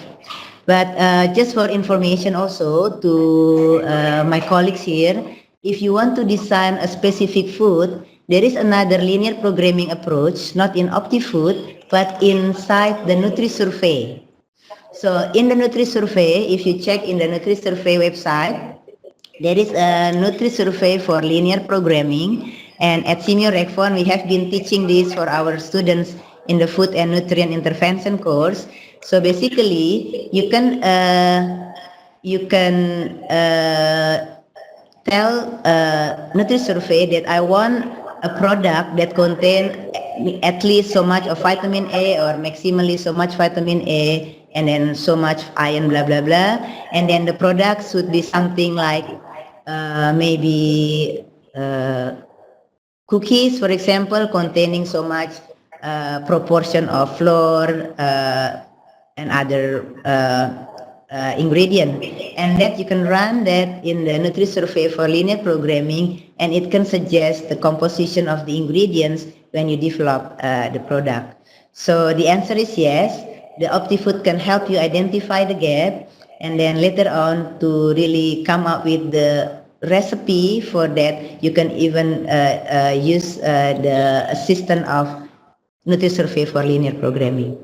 But just for information also to my colleagues here, if you want to design a specific food, there is another linear programming approach, not in OptiFood, but inside the NutriSurvey. So in the NutriSurvey, if you check in the NutriSurvey website, there is a NutriSurvey for linear programming. And at Senior RecFon, we have been teaching this for our students in the food and nutrient intervention course. So basically, you can tell NutriSurvey that I want a product that contain at least so much of vitamin A or maximally so much vitamin A and then so much iron, blah, blah, blah. And then the product should be something like maybe cookies, for example, containing so much proportion of flour and other ingredient, and that you can run that in the NutriSurvey for linear programming, and it can suggest the composition of the ingredients when you develop the product. So the answer is yes. The OptiFood can help you identify the gap, and then later on to really come up with the recipe for that. You can even use the assistant of NutriSurvey for linear programming.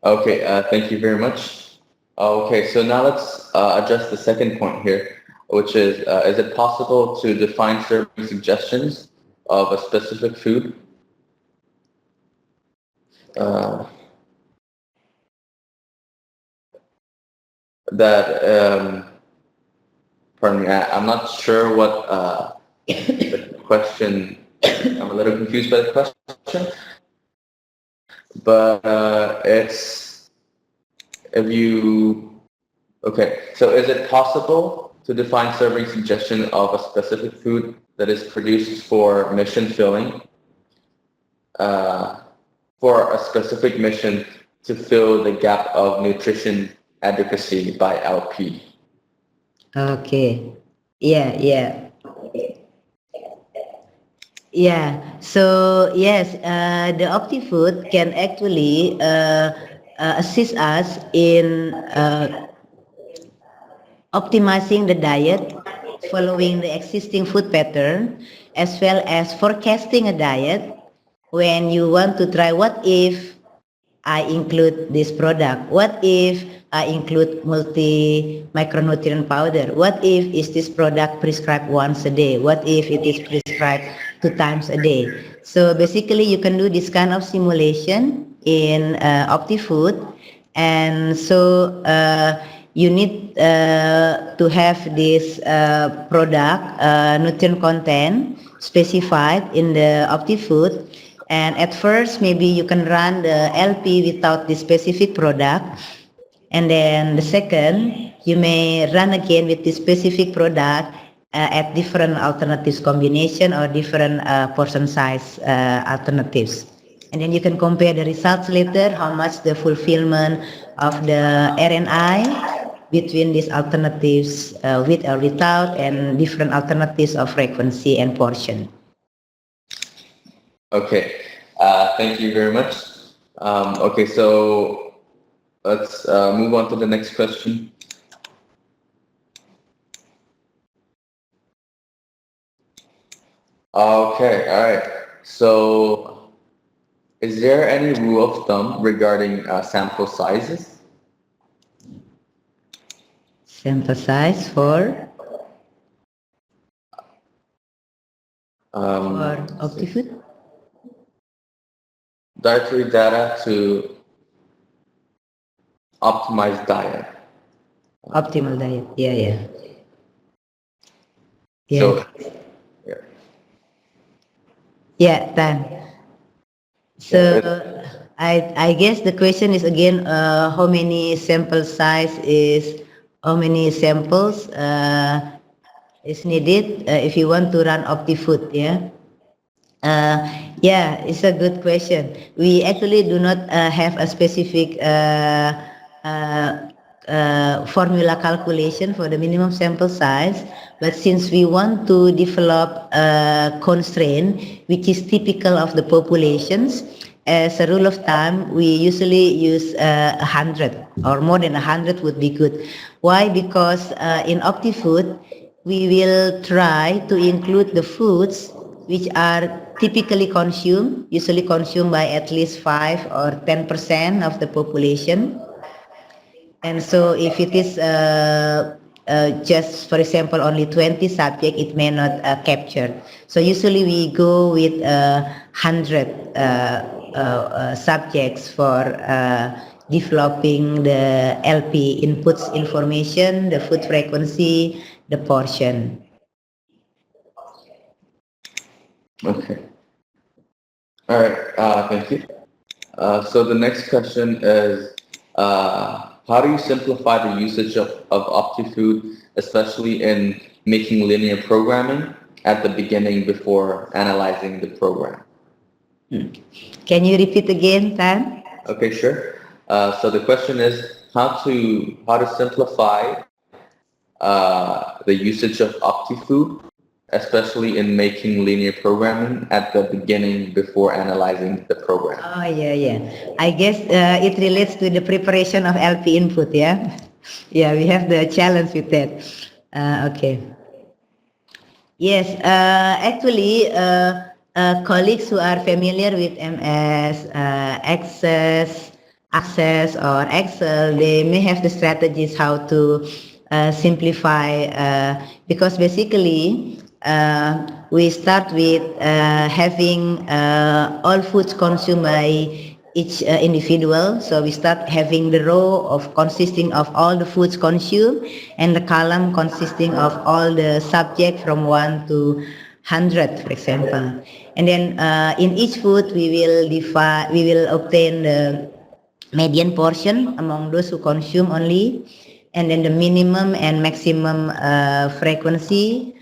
Okay, thank you very much. Okay, so now let's address the second point here, which is it possible to define serving suggestions of a specific food? Pardon me, I'm not sure what the question, I'm a little confused by the question, but it's, if you, okay, so is it possible to define serving suggestion of a specific food that is produced for mission filling, for a specific mission to fill the gap of nutrition adequacy by LP? Okay. Yeah. Yeah. So yes, the OptiFood can actually assist us in optimizing the diet, following the existing food pattern, as well as forecasting a diet when you want to try what if I include this product? What if I include multi micronutrient powder? What if is this product prescribed once a day? What if it is prescribed 2 times a day? So basically you can do this kind of simulation in OptiFood, and so you need to have this product nutrient content specified in the OptiFood. And at first, maybe you can run the LP without the specific product. And then the second, you may run again with the specific product at different alternatives combination or different portion size alternatives. And then you can compare the results later, how much the fulfillment of the RNI between these alternatives with or without, and different alternatives of frequency and portion. Okay, thank you very much. Okay, so let's move on to the next question. Okay, all right. So is there any rule of thumb regarding sample sizes? Sample size for OptiFood? Dietary data to optimize diet. Optimal diet, yeah. So, yeah, Tan. So I guess the question is again, how many sample size is, how many samples is needed if you want to run OptiFood, yeah? Yeah, it's a good question. We actually do not have a specific formula calculation for the minimum sample size, but since we want to develop a constraint which is typical of the populations, as a rule of thumb, we usually use 100 or more than 100 would be good. Why? Because in OptiFood, we will try to include the foods which are typically usually consumed by at least 5 or 10% of the population. And so if it is just, for example, only 20 subjects, it may not capture. So usually we go with 100 subjects for developing the LP inputs information, the food frequency, the portion. Okay. All right. Thank you. So the next question is, how do you simplify the usage of OptiFood, especially in making linear programming at the beginning before analyzing the program? Can you repeat again, Tan? Okay, sure. So the question is how to simplify the usage of OptiFood, especially in making linear programming at the beginning before analyzing the program. Oh, yeah. I guess it relates to the preparation of LP input, yeah? Yeah, we have the challenge with that. Okay. Yes, actually, colleagues who are familiar with MS, Access, or Excel, they may have the strategies how to simplify, because basically, we start with having all foods consumed by each individual. So we start having the row of consisting of all the foods consumed, and the column consisting of all the subject from 1 to 100, for example. And then in each food we will obtain the median portion among those who consume only, and then the minimum and maximum frequency,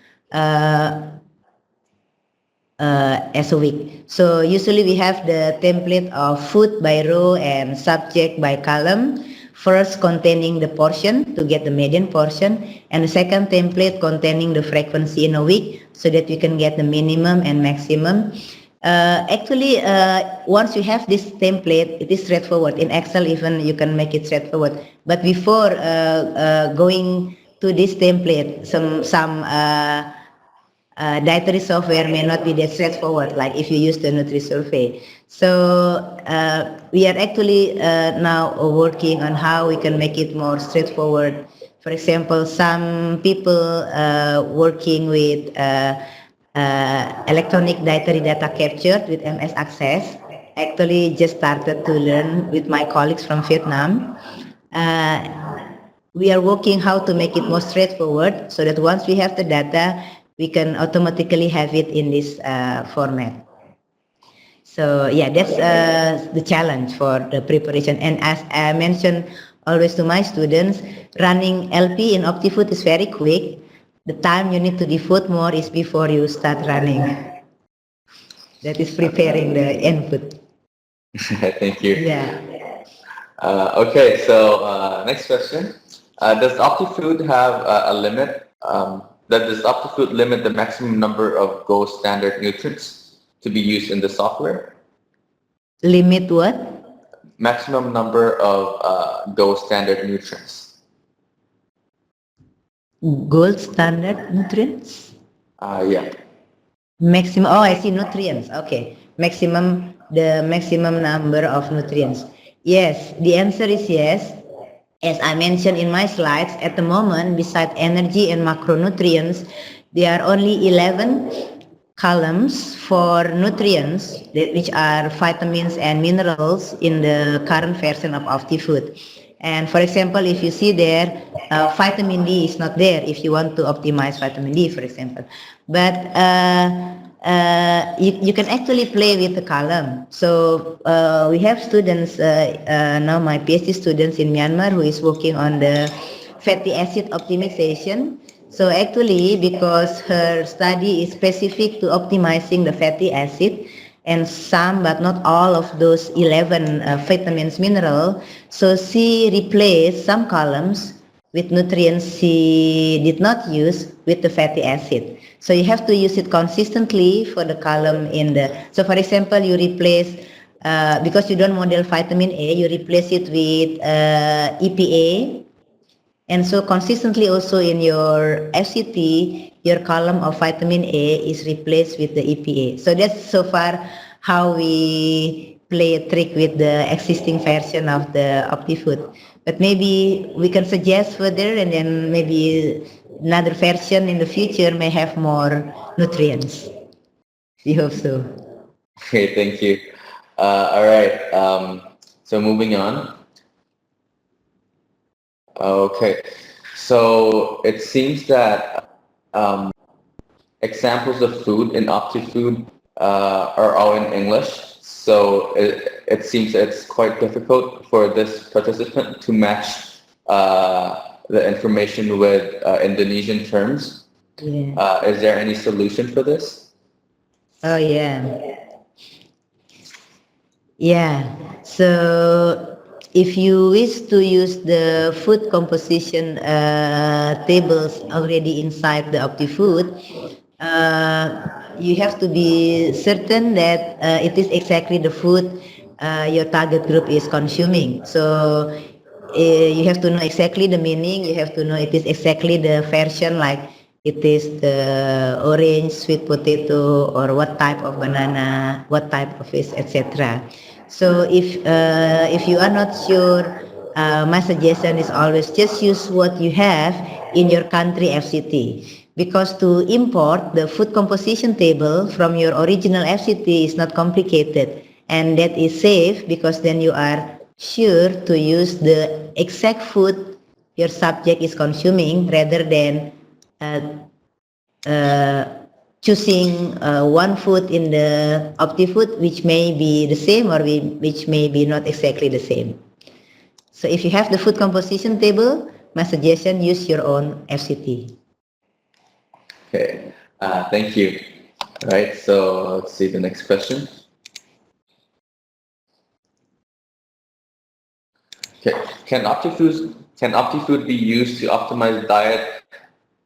as a week. So usually we have the template of food by row and subject by column. First containing the portion to get the median portion, and the second template containing the frequency in a week so that you can get the minimum and maximum. Actually, once you have this template, it is straightforward. In Excel, even you can make it straightforward. But before going to this template, some dietary software may not be that straightforward, like if you use the NutriSurvey. So we are actually now working on how we can make it more straightforward. For example, some people working with electronic dietary data captured with MS Access actually just started to learn with my colleagues from Vietnam. We are working how to make it more straightforward so that once we have the data, we can automatically have it in this format. So yeah, that's the challenge for the preparation. And as I mentioned always to my students, running LP in OptiFood is very quick. The time you need to devote more is before you start running. That is preparing the input. Thank you. Yeah. Okay, so next question. Does OptiFood have a limit? Does OptiFood limit the maximum number of gold standard nutrients to be used in the software? Limit what? Maximum number of gold standard nutrients. Gold standard nutrients? Yeah. Maximum, oh, I see, nutrients. Okay. The maximum number of nutrients. Yes, the answer is yes. As I mentioned in my slides, at the moment, besides energy and macronutrients, there are only 11 columns for nutrients, which are vitamins and minerals in the current version of OptiFood. And for example, if you see there, vitamin D is not there if you want to optimize vitamin D, for example. But you can actually play with the column. So we have students, now my PhD students in Myanmar who is working on the fatty acid optimization. So actually, because her study is specific to optimizing the fatty acid, and some but not all of those 11 vitamins, mineral, so she replaced some columns with nutrients she did not use with the fatty acid. So you have to use it consistently for the column in the, so for example, you replace, because you don't model vitamin A, you replace it with EPA. And so consistently also in your FCT, your column of vitamin A is replaced with the EPA. So that's so far how we play a trick with the existing version of the OptiFood. But maybe we can suggest further, and then maybe another version in the future may have more nutrients. We hope so. Okay, thank you. All right, so moving on. Okay, so it seems that examples of food in OptiFood are all in English. So it seems it's quite difficult for this participant to match the information with Indonesian terms. Yeah. Is there any solution for this? Oh, yeah. Yeah. So if you wish to use the food composition tables already inside the OptiFood, you have to be certain that it is exactly the food your target group is consuming. So you have to know exactly the meaning. You have to know it is exactly the version, like it is the orange, sweet potato, or what type of banana, what type of fish, etc. So if you are not sure, my suggestion is always just use what you have in your country FCT. Because to import the food composition table from your original FCT is not complicated, and that is safe because then you are sure to use the exact food your subject is consuming rather than choosing one food in the OptiFood which may be the same or which may be not exactly the same. So if you have the food composition table, my suggestion, use your own FCT. Okay, thank you. All right, so let's see the next question. Okay. Can OptiFood be used to optimize diet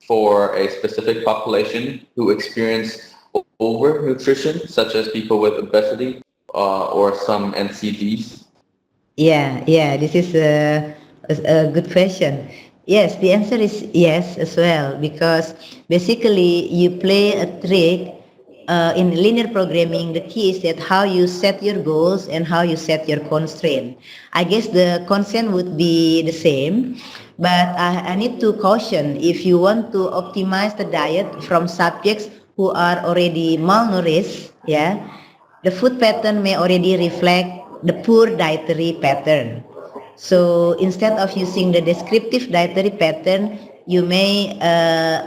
for a specific population who experience overnutrition, such as people with obesity or some NCDs? Yeah, this is a good question. Yes, the answer is yes as well, because basically you play a trick in linear programming. The key is that how you set your goals and how you set your constraint. I guess the constraint would be the same, but I need to caution, if you want to optimize the diet from subjects who are already malnourished, yeah, the food pattern may already reflect the poor dietary pattern. So instead of using the descriptive dietary pattern, you may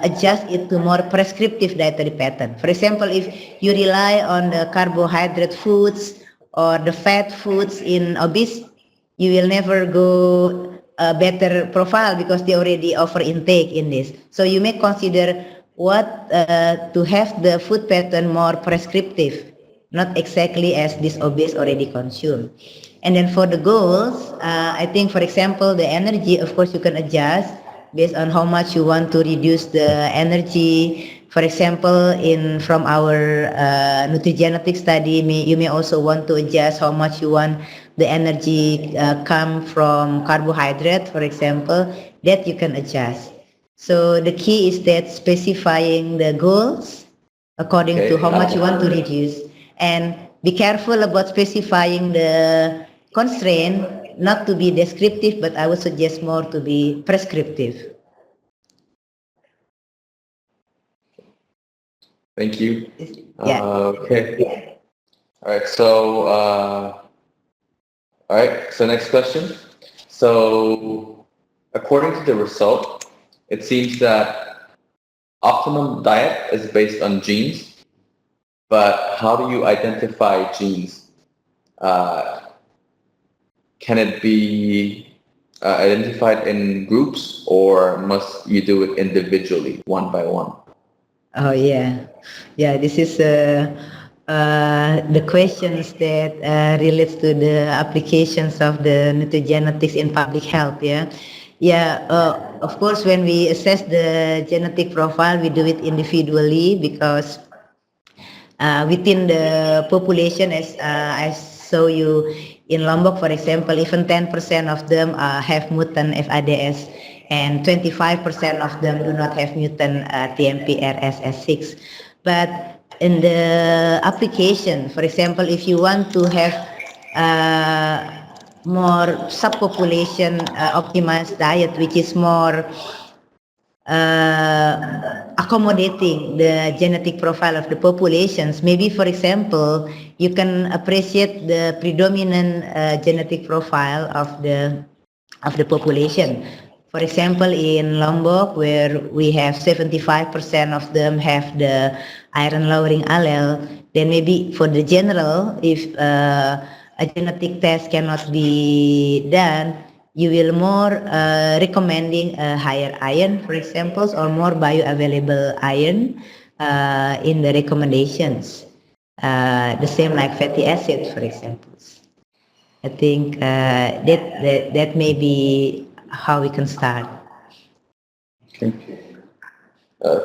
adjust it to more prescriptive dietary pattern. For example, if you rely on the carbohydrate foods or the fat foods in obese, you will never go a better profile because they already offer intake in this. So you may consider what to have the food pattern more prescriptive, not exactly as this obese already consumed. And then for the goals, I think, for example, the energy, of course, you can adjust based on how much you want to reduce the energy. For example, from our nutrigenetic study, you may also want to adjust how much you want the energy come from carbohydrate, for example, that you can adjust. So the key is that specifying the goals according to how much you want to reduce, and be careful about specifying the constraint, not to be descriptive, but I would suggest more to be prescriptive. Thank you. Yeah. Okay. All right. So next question. So according to the result, it seems that optimum diet is based on genes, but how do you identify genes? Can it be identified in groups, or must you do it individually, one by one? Oh yeah. This is the questions that relates to the applications of the nutrigenetics in public health. Of course, when we assess the genetic profile, we do it individually, because within the population, as I saw you in Lombok, for example, even 10% of them have mutant FADS, and 25% of them do not have mutant TMPRSS6. But in the application, for example, if you want to have more subpopulation optimized diet, which is more accommodating the genetic profile of the populations, maybe, for example, you can appreciate the predominant genetic profile of the population. For example, in Lombok, where we have 75% of them have the iron lowering allele, then maybe for the general, if a genetic test cannot be done, you will more recommending a higher iron, for example, or more bioavailable iron in the recommendations. The same like fatty acids, for example. I think that may be how we can start. Okay.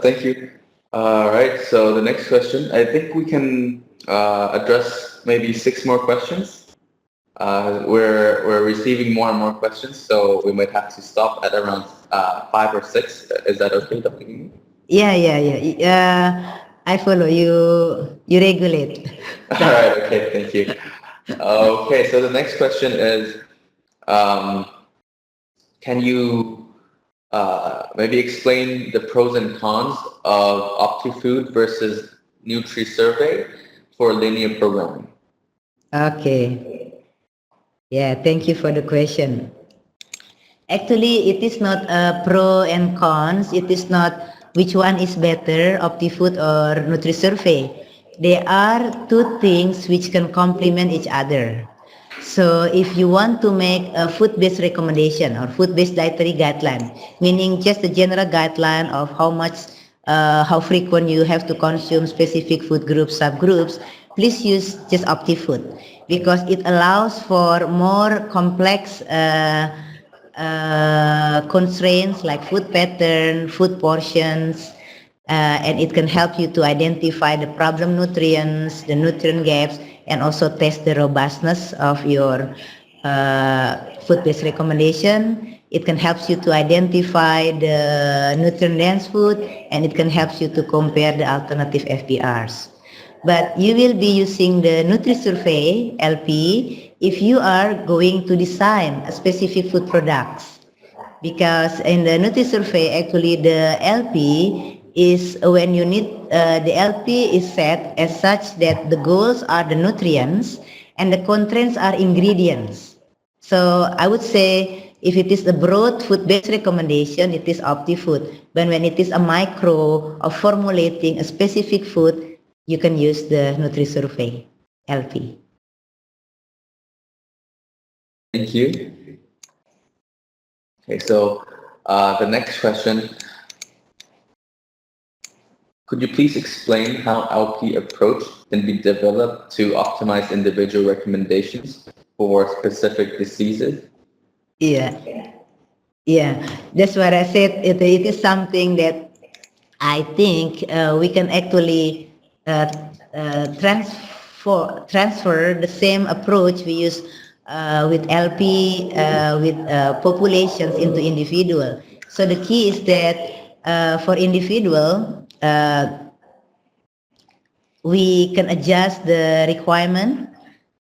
Thank you. All right. So the next question, I think we can address maybe 6 more questions. We're receiving more and more questions, so we might have to stop at around 5 or 6. Is that okay, Dr. Amy? Yeah. I follow you. You regulate. All right. Okay. Thank you. Okay. So the next question is, can you maybe explain the pros and cons of OptiFood versus NutriSurvey for linear programming? Okay. Yeah, thank you for the question. Actually, it is not a pro and cons. It is not which one is better, OptiFood or NutriSurvey. They are two things which can complement each other. So if you want to make a food-based recommendation or food-based dietary guideline, meaning just a general guideline of how much how frequent you have to consume specific food groups, subgroups, please use just OptiFood because it allows for more complex constraints like food pattern, food portions, and it can help you to identify the problem nutrients, the nutrient gaps, and also test the robustness of your food-based recommendation. It can help you to identify the nutrient-dense food, and it can help you to compare the alternative FBRs. But you will be using the NutriSurvey LP if you are going to design a specific food products. Because in the NutriSurvey, actually the LP is when you need, the LP is set as such that the goals are the nutrients and the constraints are ingredients. So I would say if it is a broad food-based recommendation, it is OptiFood. But when it is a micro of formulating a specific food, you can use the NutriSurvey LP. Thank you. Okay, so the next question. Could you please explain how LP approach can be developed to optimize individual recommendations for specific diseases? Yeah, that's what I said. It is something that I think we can actually transfer the same approach we use with LP with populations into individual. So the key is that for individual, we can adjust the requirement.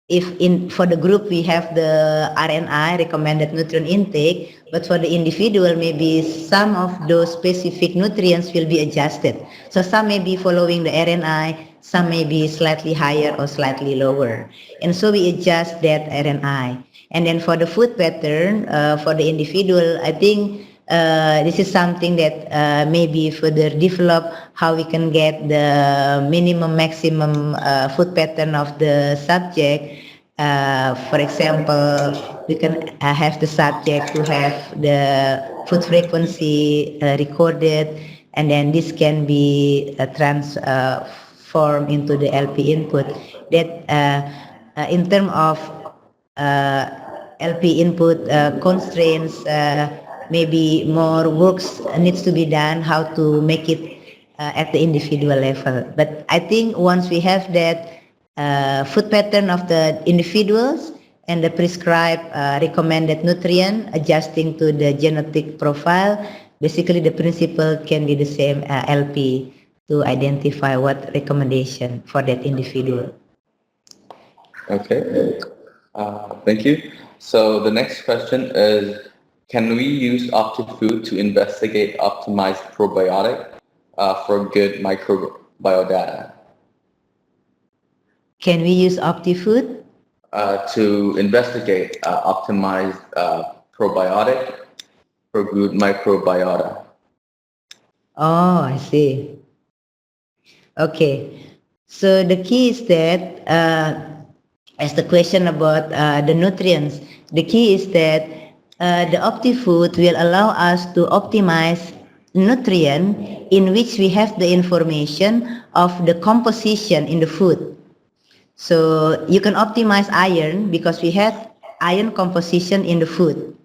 If for the group we have the RNI, recommended nutrient intake, but for the individual maybe some of those specific nutrients will be adjusted. So some may be following the RNI, some may be slightly higher or slightly lower. And so we adjust that RNI. And then for the food pattern, for the individual, I think this is something that maybe further develop how we can get the minimum maximum food pattern of the subject. For example, we can have the subject to have the food frequency recorded, and then this can be transformed into the LP input. That in terms of LP input constraints, maybe more works needs to be done how to make it at the individual level. But I think once we have that food pattern of the individuals and the prescribed recommended nutrient adjusting to the genetic profile, basically the principle can be the same LP to identify what recommendation for that individual. Okay, thank you. So the next question is, can we use OptiFood to investigate optimized probiotic for good microbiodata? Can we use OptiFood? To investigate optimized probiotic for good microbiota. Oh, I see. Okay. So the key is that, as the question about the nutrients, the key is that the OptiFood will allow us to optimize nutrient in which we have the information of the composition in the food. So you can optimize iron because we have iron composition in the food.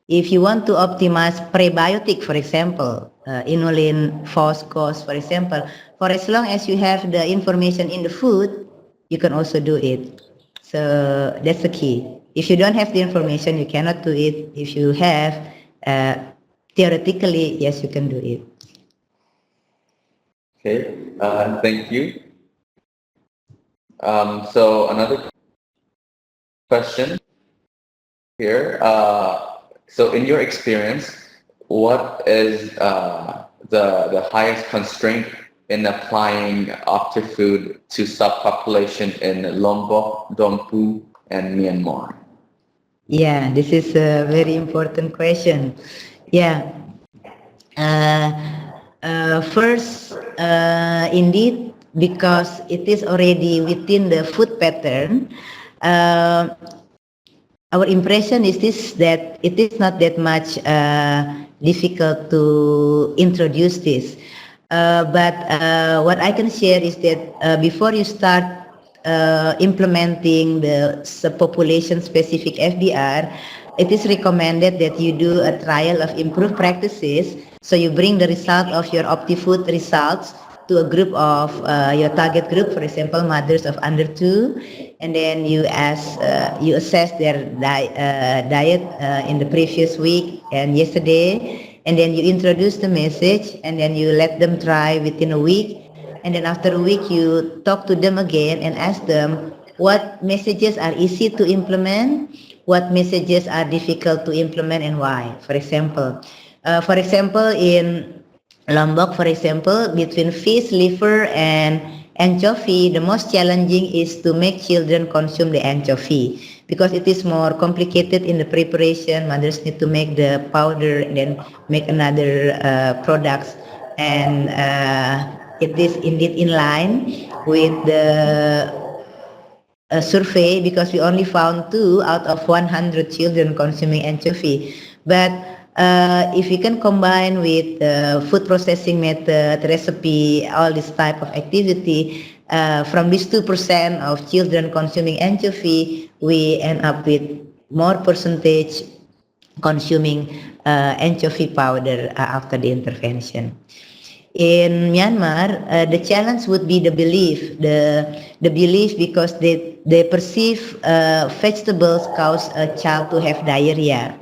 If you want to optimize prebiotic, for example, inulin, phosphorus, for example, for as long as you have the information in the food, you can also do it. So that's the key. If you don't have the information, you cannot do it. If you have, theoretically, yes, you can do it. Okay, thank you. So another question here. So in your experience, what is the highest constraint in applying OptiFood to subpopulation in Lombok, Dompu, and Myanmar? Yeah, this is a very important question. Yeah. First, indeed, because it is already within the food pattern, our impression is this, that it is not that much difficult to introduce this. But what I can share is that before you start implementing the population-specific FBR, it is recommended that you do a trial of improved practices. So you bring the result of your OptiFood results to a group of your target group, for example, mothers of under 2, and then you assess their diet in the previous week and yesterday, and then you introduce the message, and then you let them try within a week, and then after a week you talk to them again and ask them what messages are easy to implement, what messages are difficult to implement, and why. For example, in Lombok, for example, between fish, liver, and anchovy, the most challenging is to make children consume the anchovy because it is more complicated in the preparation. Mothers need to make the powder and then make another products, and it is indeed in line with the survey because we only found 2 out of 100 children consuming anchovy. But if we can combine with food processing method, recipe, all this type of activity, from these 2% of children consuming anchovy, we end up with more percentage consuming anchovy powder after the intervention. In Myanmar, the challenge would be the belief, the belief because they perceive vegetables cause a child to have diarrhea.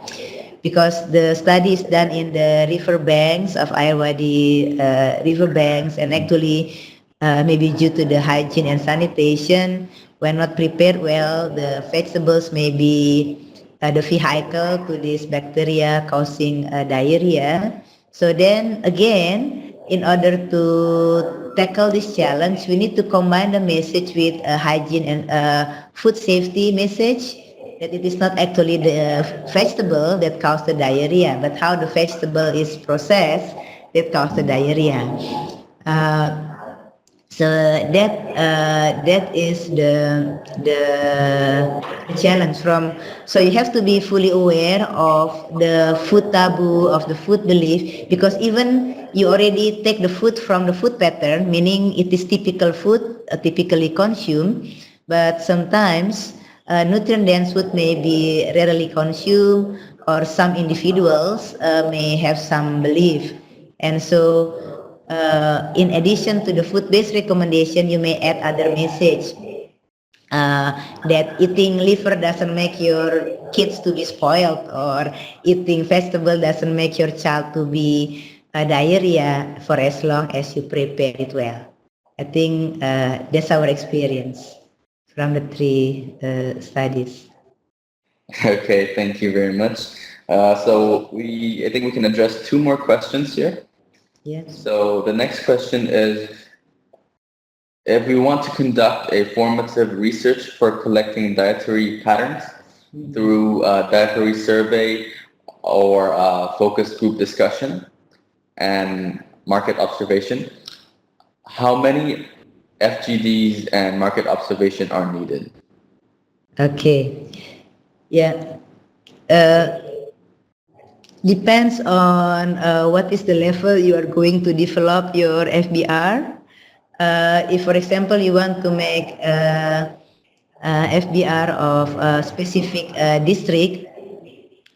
Because the study is done in the river banks of Ayeyarwady river banks, and actually maybe due to the hygiene and sanitation, when not prepared well, the vegetables may be the vehicle to this bacteria causing diarrhea. So then again, in order to tackle this challenge, we need to combine the message with a hygiene and food safety message, that it is not actually the vegetable that causes the diarrhea, but how the vegetable is processed that causes the diarrhea. So that is the challenge from. So you have to be fully aware of the food taboo, of the food belief, because even you already take the food from the food pattern, meaning it is typical food, typically consumed, but sometimes nutrient dense food may be rarely consumed, or some individuals may have some belief, and so in addition to the food-based recommendation, you may add other message that eating liver doesn't make your kids to be spoiled, or eating vegetable doesn't make your child to be diarrhea for as long as you prepare it well. I think that's our experience from the 3 studies. Okay, thank you very much. So I think we can address 2 more questions here. Yes. So the next question is, if we want to conduct a formative research for collecting dietary patterns through a dietary survey or focus group discussion and market observation, how many FGDs and market observation are needed? Okay. Yeah. Depends on what is the level you are going to develop your FBR. If, for example, you want to make FBR of a specific district,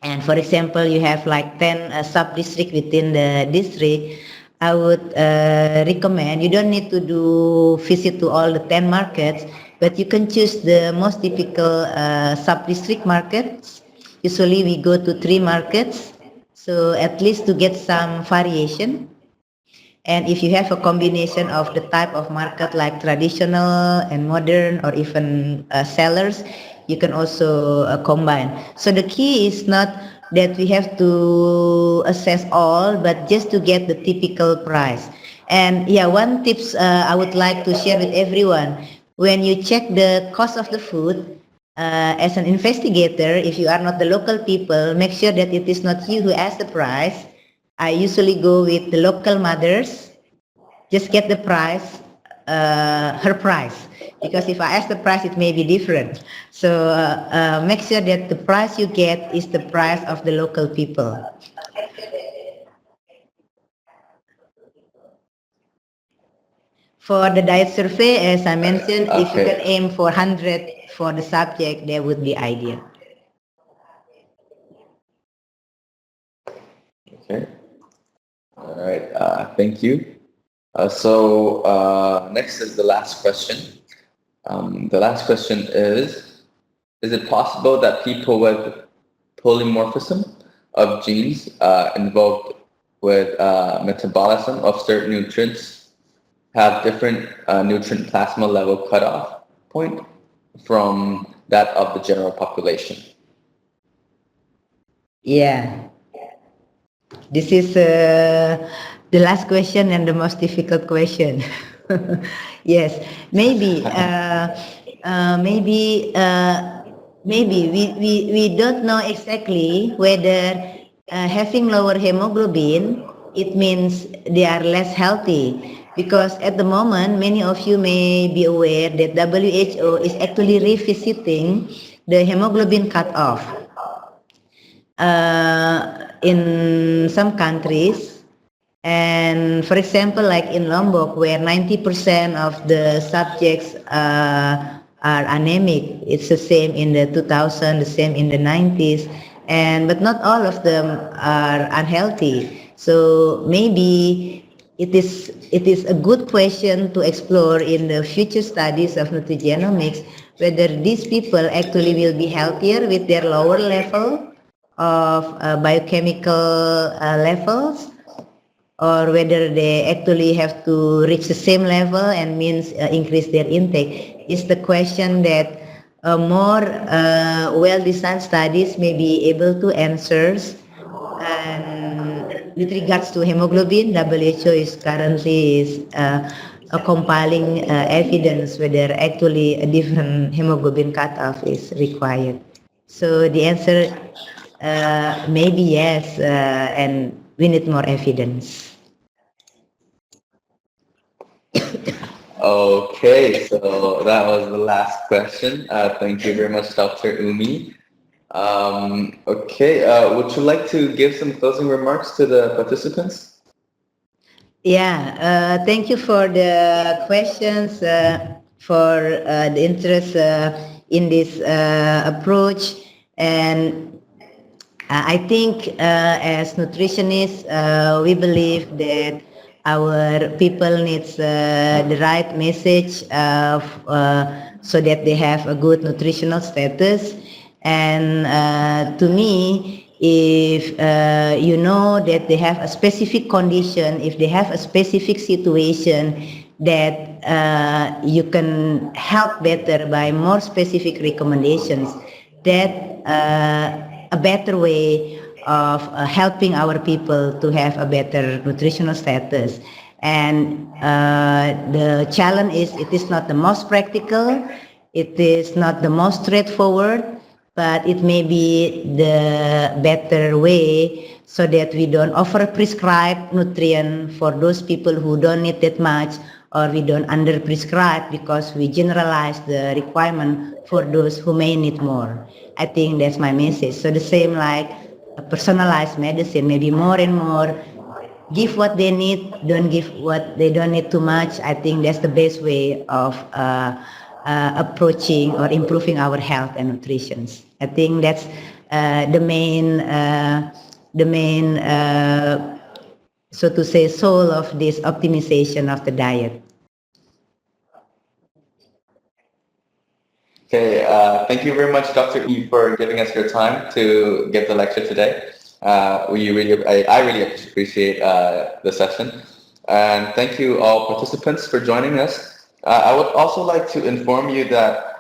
and for example, you have like 10 sub-district within the district, I would recommend, you don't need to do visit to all the 10 markets, but you can choose the most typical sub-district markets. Usually we go to 3 markets, so at least to get some variation. And if you have a combination of the type of market like traditional and modern, or even sellers, you can also combine. So the key is not that we have to assess all, but just to get the typical price. And yeah, one tips I would like to share with everyone: when you check the cost of the food, as an investigator, if you are not the local people, make sure that it is not you who asks the price. I usually go with the local mothers, just get the price, her price, because if I ask the price, it may be different. So make sure that the price you get is the price of the local people. For the diet survey, as I mentioned, if you Okay. can aim for 100 for the subject, that would be ideal. Okay. All right. Thank you. Next is the last question. The last question is it possible that people with polymorphism of genes involved with metabolism of certain nutrients have different nutrient plasma level cutoff point from that of the general population? Yeah. This is the last question and the most difficult question. Yes, maybe, maybe we don't know exactly whether having lower hemoglobin, it means they are less healthy. Because at the moment, many of you may be aware that WHO is actually revisiting the hemoglobin cutoff in some countries. And for example, like in Lombok, where 90% of the subjects are anemic, it's the same in the 2000, the same in the 90s, but not all of them are unhealthy. So maybe it is a good question to explore in the future studies of nutrigenomics, whether these people actually will be healthier with their lower level of biochemical levels, or whether they actually have to reach the same level and means increase their intake, is the question that more well-designed studies may be able to answer. And with regards to hemoglobin, WHO is currently compiling evidence whether actually a different hemoglobin cutoff is required. So the answer maybe yes, and we need more evidence. Okay, so that was the last question. Thank you very much, Dr. Umi. Okay, would you like to give some closing remarks to the participants? Yeah, thank you for the questions, for the interest in this approach. And I think as nutritionists, we believe that our people needs the right message so that they have a good nutritional status. And to me, if you know that they have a specific condition, if they have a specific situation that you can help better by more specific recommendations, that a better way of helping our people to have a better nutritional status. And the challenge is it is not the most practical, it is not the most straightforward, but it may be the better way so that we don't over-prescribe nutrient for those people who don't need that much, or we don't under-prescribe because we generalize the requirement for those who may need more. I think that's my message. So the same like a personalized medicine, maybe more and more, give what they need, don't give what they don't need too much. I think that's the best way of approaching or improving our health and nutrition. I think that's the main, so to say, soul of this optimization of the diet. Okay, thank you very much, Dr. E, for giving us your time to give the lecture today. I really appreciate the session. And thank you all participants for joining us. I would also like to inform you that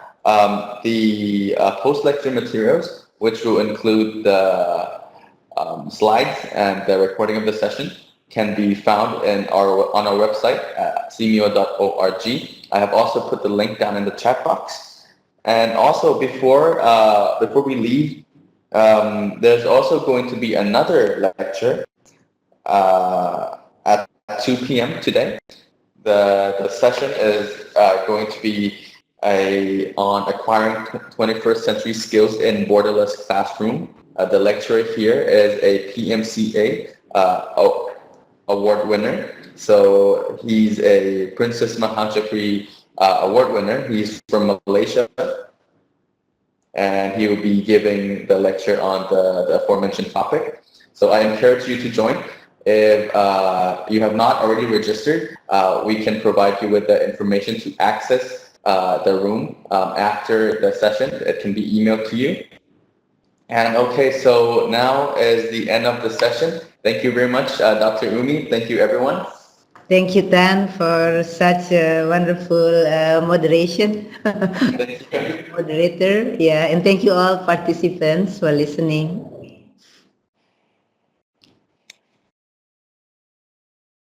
the post-lecture materials, which will include the slides and the recording of the session, can be found on our website at cmeo.org. I have also put the link down in the chat box. And also before we leave, there's also going to be another lecture at 2 p.m. today. The session is going to be on acquiring 21st century skills in borderless classroom. The lecturer here is a PMCA award winner. So he's a Princess Mahachakree award winner. He's from Malaysia, and he will be giving the lecture on the aforementioned topic. So I encourage you to join. If you have not already registered, we can provide you with the information to access the room after the session. It can be emailed to you. And okay, so now is the end of the session. Thank you very much, Dr. Umi. Thank you, everyone. Thank you, Tan, for such a wonderful moderation. Thank you. Moderator, yeah, and thank you all participants for listening.